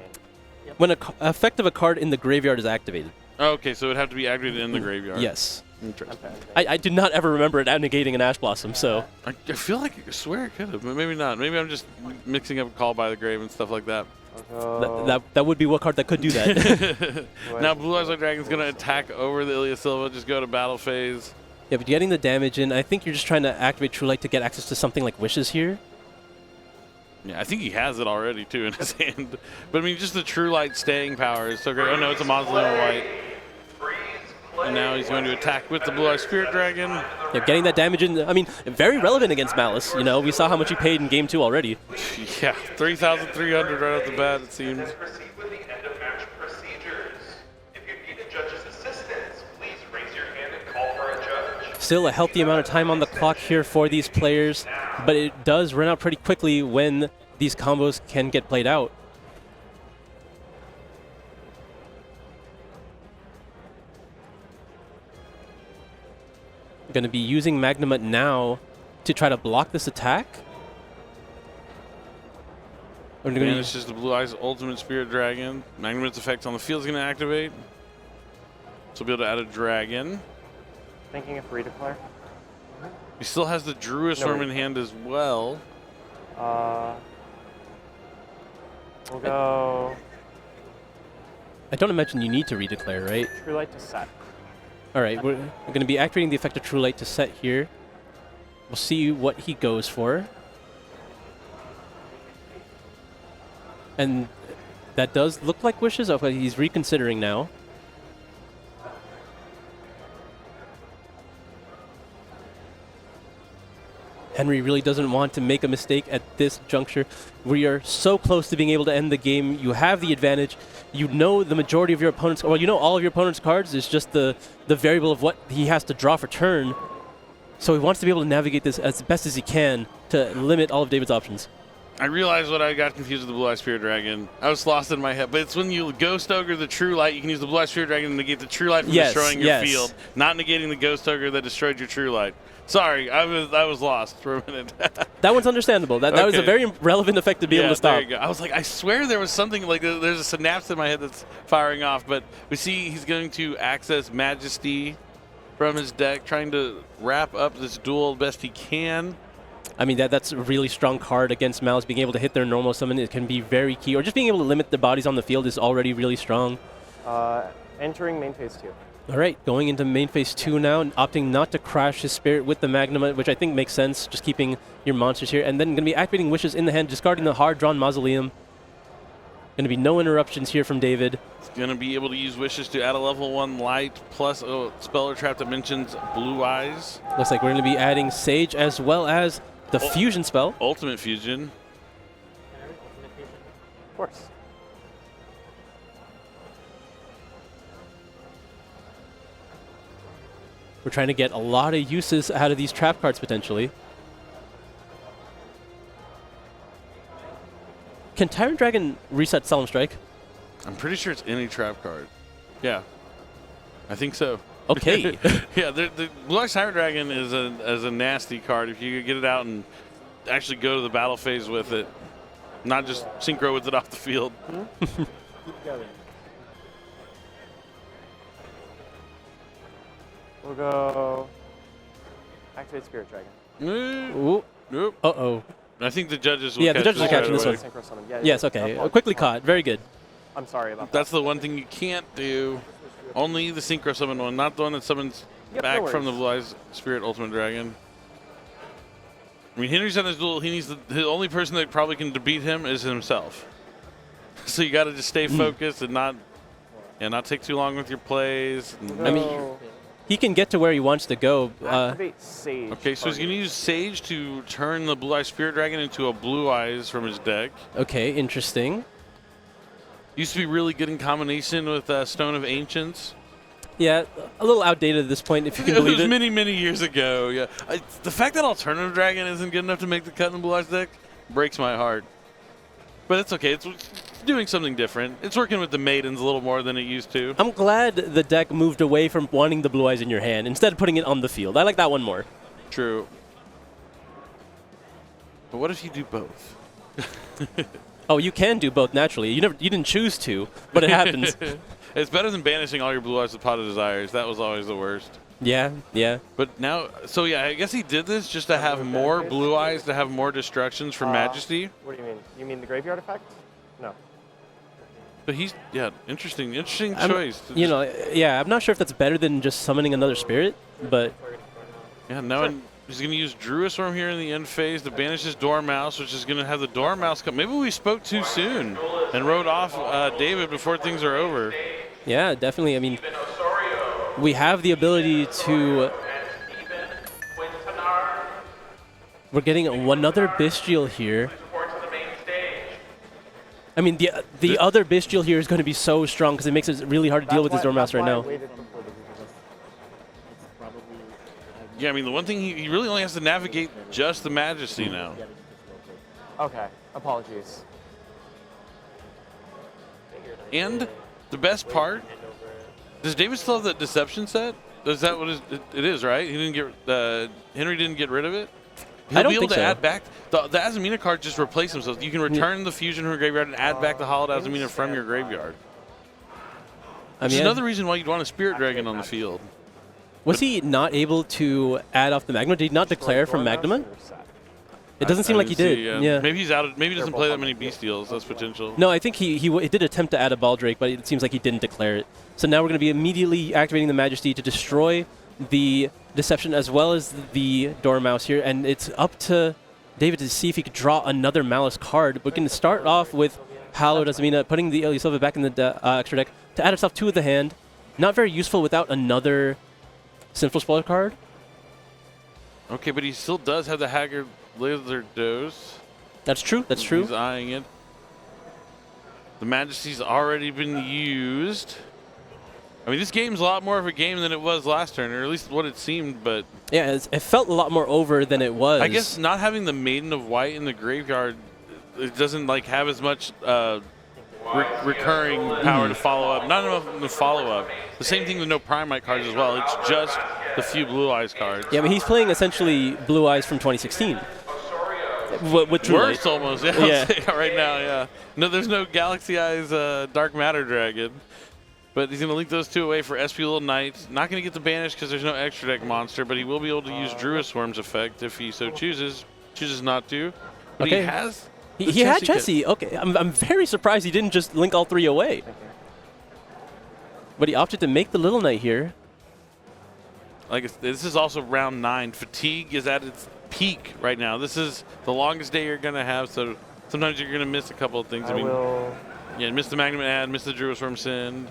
When an effect of a card in the graveyard is activated. Okay, so it would have to be activated in the graveyard. Yes. Interesting. Okay. I do not ever remember it negating an Ash Blossom, so. I feel like I swear it could have, but maybe not. Maybe I'm just mixing up Call by the Grave and stuff like that. That would be one card that could do that. Now Blue Eyes White Dragon's going to attack over the Ilya Silva, just go to battle phase. Yeah, but getting the damage in, I think you're just trying to activate True Light to get access to something like Wishes here. Yeah, I think he has it already, too, in his hand. But, I mean, just the True Light staying power is so great. Oh, no, it's a Mausoleum White. And now he's going to attack with the Blue Eyes Spirit Dragon. Yeah, getting that damage in, I mean, very relevant against Malice. You know, we saw how much he paid in Game 2 already. Yeah, 3,300 right off the bat, it seems. Proceed with the end of match procedures. If you need a judge's assistance, please raise your hand and call for a judge. Still a healthy amount of time on the clock here for these players, but it does run out pretty quickly when these combos can get played out. Going to be using Magnamut now to try to block this attack. Banishes the Blue Eyes Ultimate Spirit Dragon. Magnamut's effect on the field is going to activate. So we'll be able to add a dragon. Thinking of redeclare. He still has the Druid Storm in hand as well. We'll go I don't imagine you need to redeclare, right? True Light to set. All right, we're going to be activating the effect of True Light to set here. We'll see what he goes for. And that does look like wishes. Okay, he's reconsidering now. Henry really doesn't want to make a mistake at this juncture. We are so close to being able to end the game. You have the advantage. You know the majority of your opponent's, well, you know all of your opponent's cards. It's just the variable of what he has to draw for turn. So he wants to be able to navigate this as best as he can to limit all of David's options. I realized what I got confused with the Blue Eye Spirit Dragon. I was lost in my head, but it's when you Ghost Ogre the True Light, you can use the Blue Eye Spirit Dragon to negate the True Light from destroying your field, not negating the Ghost Ogre that destroyed your True Light. Sorry, I was lost for a minute. That one's understandable. That was a very relevant effect to be able to stop. There you go. I was like, I swear there was something like there's a synapse in my head that's firing off, but we see he's going to access Majesty from his deck, trying to wrap up this duel best he can. I mean, that's a really strong card against Malice. Being able to hit their normal summon, it can be very key. Or just being able to limit the bodies on the field is already really strong. Entering main phase 2. All right, going into main phase 2 now, and opting not to crash his spirit with the Magnamut, which I think makes sense, just keeping your monsters here. And then going to be activating Wishes in the hand, discarding the hard-drawn Mausoleum. Going to be no interruptions here from David. He's going to be able to use Wishes to add a level 1 light, plus a spell or trap that mentions Blue Eyes. Looks like we're going to be adding Sage as well as the Fusion spell. Ultimate Fusion. Of course. We're trying to get a lot of uses out of these trap cards potentially. Can Tyrant Dragon reset Solemn Strike? I'm pretty sure it's any trap card. Yeah, I think so. Okay. Yeah, the Blue Eyes Tyrant Dragon is a nasty card. If you could get it out and actually go to the battle phase with it, not just synchro with it off the field. Keep going. We'll go activate Spirit Dragon. Ooh. Nope. Uh-oh. I think the judges will Yeah, catch the judges are catching this one. Synchro summon. Yeah, Yes, okay. Quickly caught. Very good. I'm sorry about That's the one thing you can't do. Only the synchro summon one, not the one that summons back from the Blue Eyes Spirit Ultimate Dragon. I mean, Henry's on his duel. He needs the only person that probably can beat him is himself. So you got to just stay focused and not take too long with your plays. I mean, he can get to where he wants to go. Activate Sage. Okay, so he's going to use Sage to turn the Blue Eyes Spirit Dragon into a Blue Eyes from his deck. Okay, interesting. Used to be really good in combination with Stone of Ancients. Yeah, a little outdated at this point, if you can believe it. it. Many, many years ago, yeah. The fact that Alternative Dragon isn't good enough to make the cut in the Blue Eyes deck breaks my heart. But it's okay. It's doing something different. It's working with the Maidens a little more than it used to. I'm glad the deck moved away from wanting the Blue Eyes in your hand instead of putting it on the field. I like that one more. True. But what if you do both? Oh, you can do both naturally. You didn't choose to, but it happens. It's better than banishing all your Blue Eyes with Pot of Desires. That was always the worst. Yeah, yeah. But now, so yeah, I guess he did this just to have more Blue Eyes, to have more destructions for Majesty. What do you mean? You mean the graveyard effect? No. But he's, yeah, interesting choice. You know, yeah, I'm not sure if that's better than just summoning another spirit, but... Yeah, now he's going to use Druisworm here in the end phase to banish his Dormouse, which is going to have the Dormouse come. Maybe we spoke too soon and wrote off David before things are over. Yeah, definitely. I mean, we have the ability to... We're getting another Bestial here. I mean, the other Bestial here is going to be so strong because it makes it really hard to deal with his Dormouse right now. Yeah, I mean, the one thing he really only has to navigate just the Majesty now. Okay, apologies. And the best part, does David still have that Deception set? Is that what it is, right? He didn't get Henry didn't get rid of it. He'll I don't be able think to so. add back the Azumina card. Just replace them, so you can return the fusion from your graveyard and add back the Hallowed Azumina from your graveyard. Which is another reason why you'd want a Spirit Dragon on the field. Was he not able to add off the Magma? Did he not declare from Magma? It doesn't seem like he did. Yeah. Maybe he's out. Maybe he doesn't play that many Bestials. That's potential. No, I think he did attempt to add a Baldrake, but it seems like he didn't declare it. So now we're going to be immediately activating the Majesty to destroy the Deception as well as the Dormouse here, and it's up to David to see if he could draw another Malice card. We're going to start off with Hallowed Azumina, putting the Ilyasova back in the extra deck to add himself to the hand. Not very useful without another Sinful Spoiler card. Okay, but he still does have the Haggard Lizard Dose. That's true. That's true. He's eyeing it. The Majesty's already been used. I mean, this game's a lot more of a game than it was last turn, or at least what it seemed, but... Yeah, it felt a lot more over than it was. I guess not having the Maiden of White in the graveyard, it doesn't like have as much recurring power to follow up. Not enough to follow up. The same thing with no Primite cards as well. It's just the few Blue Eyes cards. Yeah, but he's playing essentially Blue Eyes from 2016. With True Worse Light. almost, yeah. Right now, yeah. No, there's no Galaxy Eyes Dark Matter Dragon. But he's going to link those two away for SP Little Knight. Not going to get the banish because there's no extra deck monster, but he will be able to use Druid Swarm's effect if he so chooses. Chooses not to. But Okay. he has. He had Chessie. Okay, I'm very surprised he didn't just link all three away. But he opted to make the Little Knight here. Like this is also round 9. Fatigue is at its peak right now. This is the longest day you're going to have, so sometimes you're going to miss a couple of things. I will yeah, miss the Magnum ad, miss the Druid Swarm Send.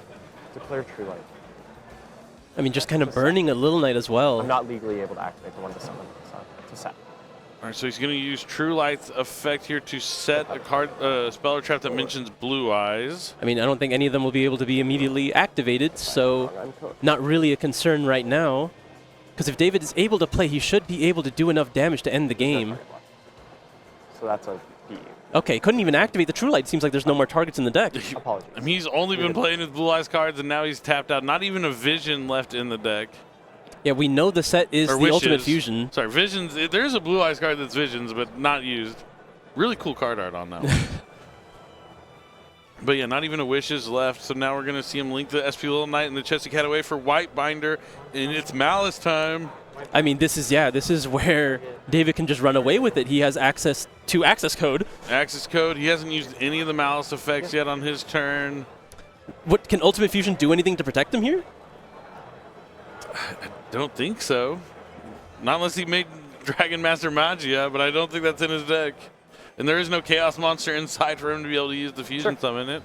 declare True Light. I mean, just kind of burning a Little Knight as well. I'm not legally able to activate the one to summon, so it's a set. All right, so he's going to use True Light's effect here to set a card, spell or trap that mentions Blue Eyes. I mean, I don't think any of them will be able to be immediately activated, so I'm cooked. not really a concern right now. Because if David is able to play, he should be able to do enough damage to end the game. So that's a B. Okay, couldn't even activate the True Light. Seems like there's no more targets in the deck. Apologies. I mean, he's only been playing his Blue Eyes cards, and now he's tapped out. Not even a Vision left in the deck. Yeah, we know the set is Or the Ultimate Wishes. Fusion. Sorry, Visions. There's a Blue Eyes card that's Visions, but not used. Really cool card art on that one. But yeah, not even a Wishes left. So now we're going to see him link the SP Little Knight and the Chessie Cat away for White Binder, and it's Malice time. I mean, this is where David can just run away with it. He has access to access code. Access code. He hasn't used any of the Malice effects yet on his turn. What can Ultimate Fusion do anything to protect him here? Don't think so. Not unless he made Dragon Master Magia, but I don't think that's in his deck. And there is no Chaos Monster inside for him to be able to use the Fusion Summon it.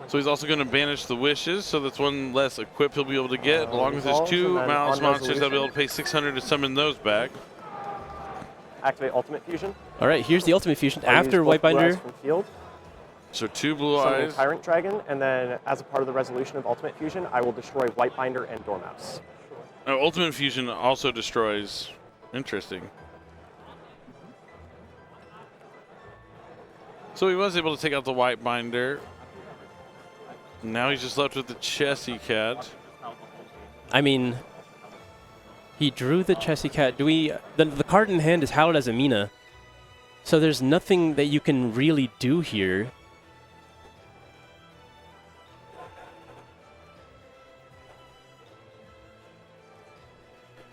So he's also going to banish the Wishes, so that's one less equip he'll be able to get, along with his Resolves, two and then Malice on Monsters resolution. that'll be able to pay 600 to summon those back. Activate Ultimate Fusion. All right, here's the Ultimate Fusion I'll after use White both Blue Binder. Eyes from field, So 2 Blue summon Eyes. Tyrant Dragon, and then as a part of the resolution of Ultimate Fusion, I will destroy White Binder and Dormouse. Oh, Ultimate Fusion also destroys. Interesting. So he was able to take out the White Binder. Now he's just left with the Chessie Cat. I mean, he drew the Chessie Cat. The card in hand is Hallowed Azumina. So there's nothing that you can really do here.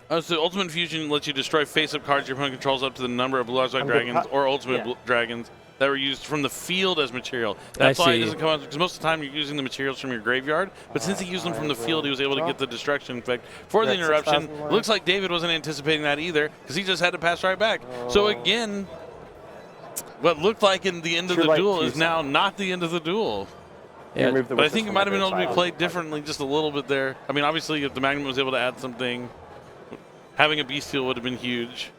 Oh, so Ultimate Fusion lets you destroy face-up cards your opponent controls up to the number of Blue Eyes White I'm good. Dragons or Ultimate Yeah. Dragons that were used from the field as material. That's why see. it doesn't come out, because most of the time you're using the materials from your graveyard, but since he used them from the field, he was able to get the destruction effect for the That's interruption. 6,000 more. Looks like David wasn't anticipating that either, because he just had to pass right back. So again, what looked like in the end of True the Light duel is Fusion. now not the end of the duel. Yeah, Remove the But I Wishes think it from might have been my able to be side. played differently just a little bit there. I mean, obviously, if the Magnum was able to add something, having a Bestial would have been huge.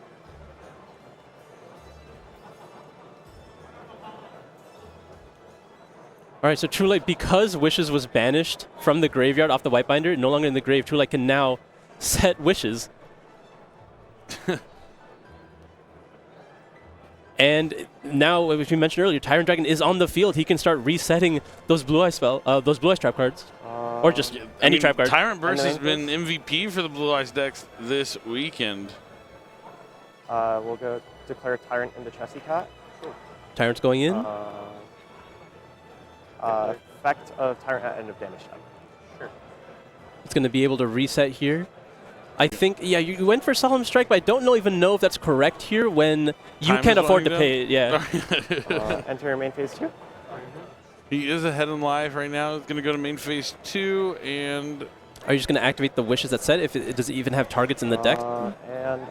All right, so True Light, because Wishes was banished from the graveyard off the White Binder, no longer in the grave, True Light can now set wishes. And now, as we mentioned earlier, Tyrant Dragon is on the field. He can start resetting those Blue Eyes trap cards, or just any trap card. Tyrant Burst has been MVP for the Blue Eyes decks this weekend. We'll go declare Tyrant into Chessy Cat. Tyrant's going in. Effect of Tyrant at end of damage step. Sure. It's going to be able to reset here. I think, yeah, you went for Solemn Strike, but I don't even know if that's correct here when you Time can't is afford to winding pay it. Yeah. Enter your main phase 2. He is ahead in life right now. He's going to go to main phase 2, and Are you just going to activate the wishes that set? If does it even have targets in the deck? And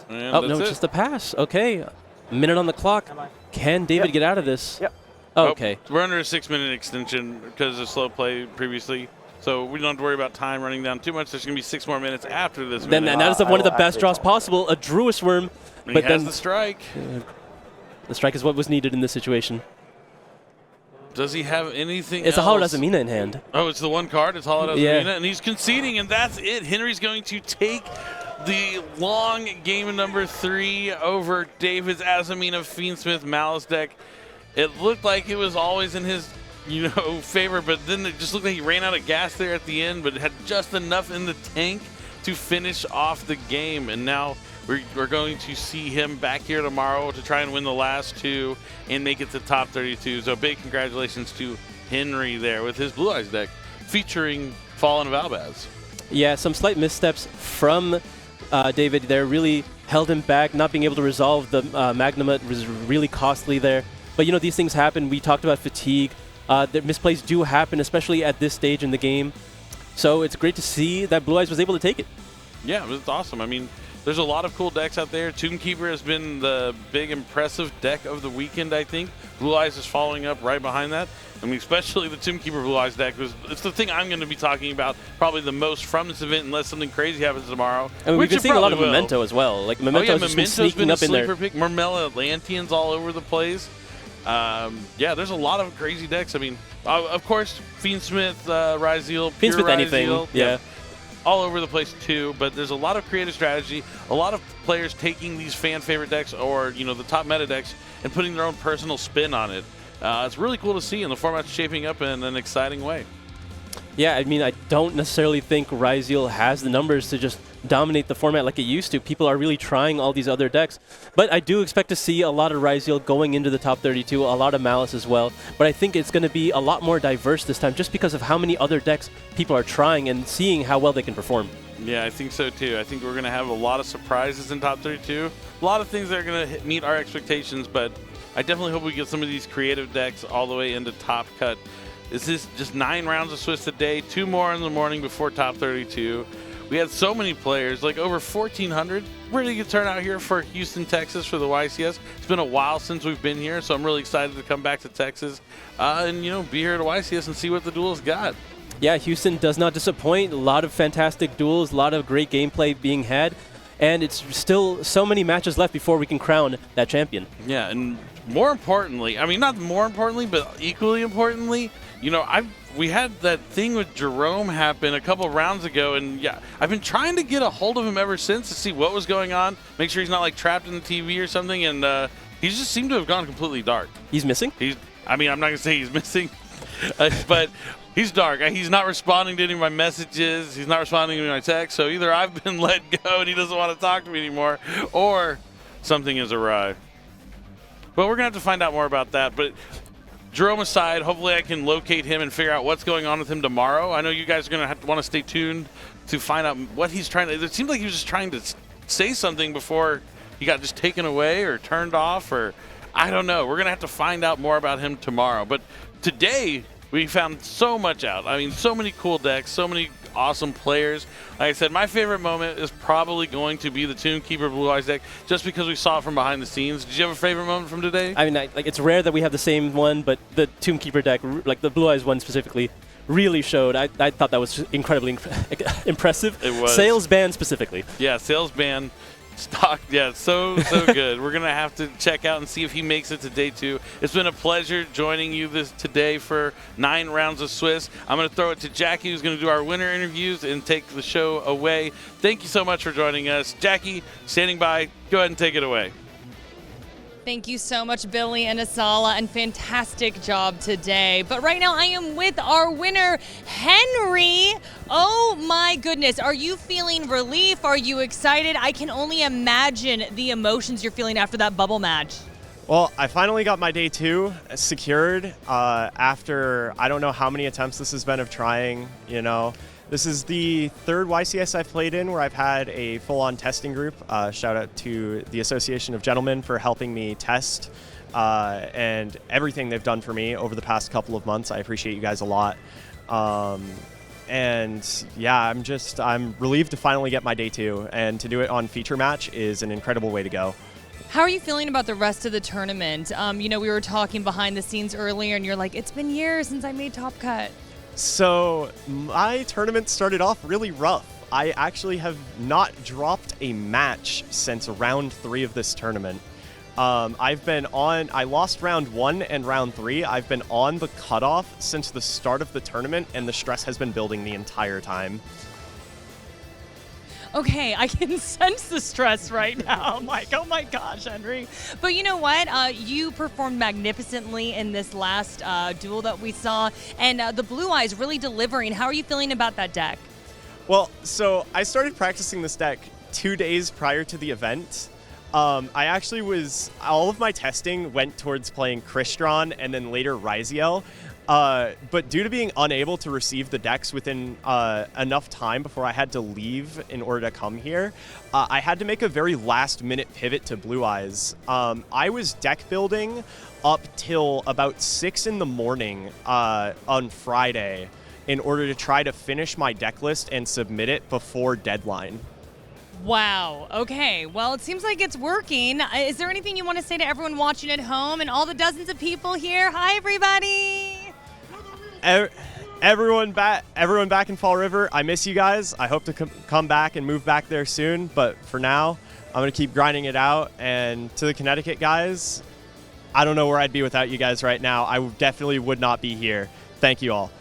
and Oh, that's no, it. it's just a pass. Okay. A minute on the clock. Can David get out of this? Yep. Okay. Oh, we're under a 6-minute extension because of slow play previously. So we don't have to worry about time running down too much. There's going to be 6 more minutes after this Then minute. that is I one of the will best activate draws that. possible. A Druis Worm. And But he has then the strike. the strike is what was needed in this situation. Does he have anything It's a else? Hollow Azamina in hand. Oh, it's the one card. It's Hollow Yeah. Azamina, and he's conceding, and that's it. Henry's going to take the long game number 3 over David's Azamina Fiendsmith Malice deck. It looked like it was always in his, favor, but then it just looked like he ran out of gas there at the end, but it had just enough in the tank to finish off the game, and now we're going to see him back here tomorrow to try and win the last 2 and make it to top 32. So big congratulations to Henry there with his Blue Eyes deck featuring Fallen of Albaz. Yeah, some slight missteps from David there really held him back. Not being able to resolve the Magnamut was really costly there. But, these things happen. We talked about fatigue. The misplays do happen, especially at this stage in the game. So it's great to see that Blue Eyes was able to take it. Yeah, it's awesome. I mean, there's a lot of cool decks out there. Tombkeeper has been the big, impressive deck of the weekend, I think. Blue Eyes is following up right behind that. I mean, especially the Tombkeeper Blue Eyes deck. It's the thing I'm going to be talking about probably the most from this event, unless something crazy happens tomorrow. I mean, we've which been it seeing a lot of probably will. Memento as well. Like, Memento's just been Memento's sneaking a up in there. sleeper pick. Murmella Atlanteans all over the place. Yeah, there's a lot of crazy decks. I mean, of course, Fiendsmith, Ryzeal, Pure Fiendsmith anything, Ryzeal, yeah. all over the place too. But there's a lot of creative strategy, a lot of players taking these fan favorite decks or the top meta decks and putting their own personal spin on it. It's really cool to see, and the format's shaping up in an exciting way. Yeah, I mean, I don't necessarily think Ryzeal has the numbers to just dominate the format like it used to. People are really trying all these other decks. But I do expect to see a lot of Ryzeal going into the top 32, a lot of Malice as well. But I think it's going to be a lot more diverse this time just because of how many other decks people are trying and seeing how well they can perform. Yeah, I think so too. I think we're going to have a lot of surprises in top 32. A lot of things that are going to meet our expectations, but I definitely hope we get some of these creative decks all the way into top cut. This is just 9 rounds of Swiss a day, 2 more in the morning before top 32. We had so many players, like over 1,400. Really good turnout here for Houston, Texas for the YCS. It's been a while since we've been here, so I'm really excited to come back to Texas and, be here at YCS and see what the duel's got. Yeah, Houston does not disappoint. A lot of fantastic duels, a lot of great gameplay being had. And it's still so many matches left before we can crown that champion. Yeah, and more importantly, I mean, not more importantly, but equally importantly, we had that thing with Jerome happen a couple rounds ago, and yeah, I've been trying to get a hold of him ever since to see what was going on, make sure he's not like trapped in the TV or something, and he just seemed to have gone completely dark. He's missing? I'm not gonna say he's missing, but he's dark. He's not responding to any of my messages. He's not responding to my texts. So either I've been let go and he doesn't want to talk to me anymore, or something is awry. But we're gonna have to find out more about that. But Jerome aside, hopefully I can locate him and figure out what's going on with him tomorrow. I know you guys are going to have to want to stay tuned to find out what he's trying to – it seems like he was just trying to say something before he got just taken away or turned off, or I don't know. We're going to have to find out more about him tomorrow. But today we found so much out. I mean, so many cool decks, so many awesome players. Like I said, my favorite moment is probably going to be the Tombkeeper Blue Eyes deck, just because we saw it from behind the scenes. Did you have a favorite moment from today? I mean, it's rare that we have the same one, but the Tombkeeper deck, like the Blue Eyes one specifically, really showed. I thought that was incredibly impressive. It was. Sales ban specifically. Yeah, sales ban. Stock, yeah, so good. We're gonna have to check out and see if he makes it to day 2. It's been a pleasure joining you today for 9 rounds of Swiss. I'm gonna throw it to Jackie, who's gonna do our winner interviews and take the show away. Thank you so much for joining us, Jackie. Standing by. Go ahead and take it away. Thank you so much, Billy and Asala, and fantastic job today. But right now I am with our winner, Henry. Oh my goodness, are you feeling relief? Are you excited? I can only imagine the emotions you're feeling after that bubble match. Well, I finally got my day 2 secured after I don't know how many attempts this has been of trying, This is the 3rd YCS I've played in where I've had a full-on testing group. Shout out to the Association of Gentlemen for helping me test and everything they've done for me over the past couple of months. I appreciate you guys a lot. And yeah, I'm relieved to finally get my day 2, and to do it on feature match is an incredible way to go. How are you feeling about the rest of the tournament? We were talking behind the scenes earlier, and you're like, it's been years since I made Top Cut. So my tournament started off really rough. I actually have not dropped a match since round 3 of this tournament. I lost round 1 and round 3. I've been on the cutoff since the start of the tournament, and the stress has been building the entire time. Okay, I can sense the stress right now. I'm like, oh my gosh, Henry. But you know what? You performed magnificently in this last duel that we saw, and the Blue Eyes really delivering. How are you feeling about that deck? Well, so I started practicing this deck 2 days prior to the event. All of my testing went towards playing Crystron and then later Ryziel. But due to being unable to receive the decks within enough time before I had to leave in order to come here, I had to make a very last-minute pivot to Blue Eyes. I was deck building up till about 6 in the morning on Friday in order to try to finish my deck list and submit it before deadline. Wow. Okay. Well, it seems like it's working. Is there anything you want to say to everyone watching at home and all the dozens of people here? Hi, everybody. Everyone back in Fall River, I miss you guys. I hope to come back and move back there soon, but for now, I'm going to keep grinding it out. And to the Connecticut guys, I don't know where I'd be without you guys right now. I definitely would not be here. Thank you all.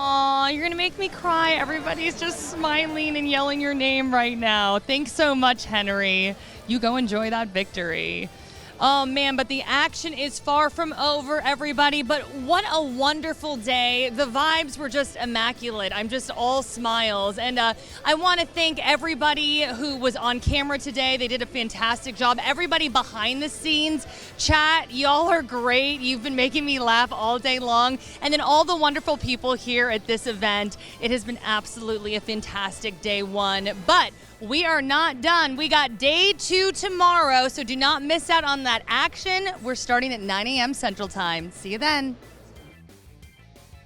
Aw, you're going to make me cry. Everybody's just smiling and yelling your name right now. Thanks so much, Henry. You go enjoy that victory. Oh, man, but the action is far from over, everybody. But what a wonderful day. The vibes were just immaculate. I'm just all smiles. And I want to thank everybody who was on camera today. They did a fantastic job. Everybody behind the scenes, chat, y'all are great. You've been making me laugh all day long. And then all the wonderful people here at this event. It has been absolutely a fantastic day 1. But we are not done. We got day 2 tomorrow, so do not miss out on that action. We're starting at 9 a.m. Central Time. See you then.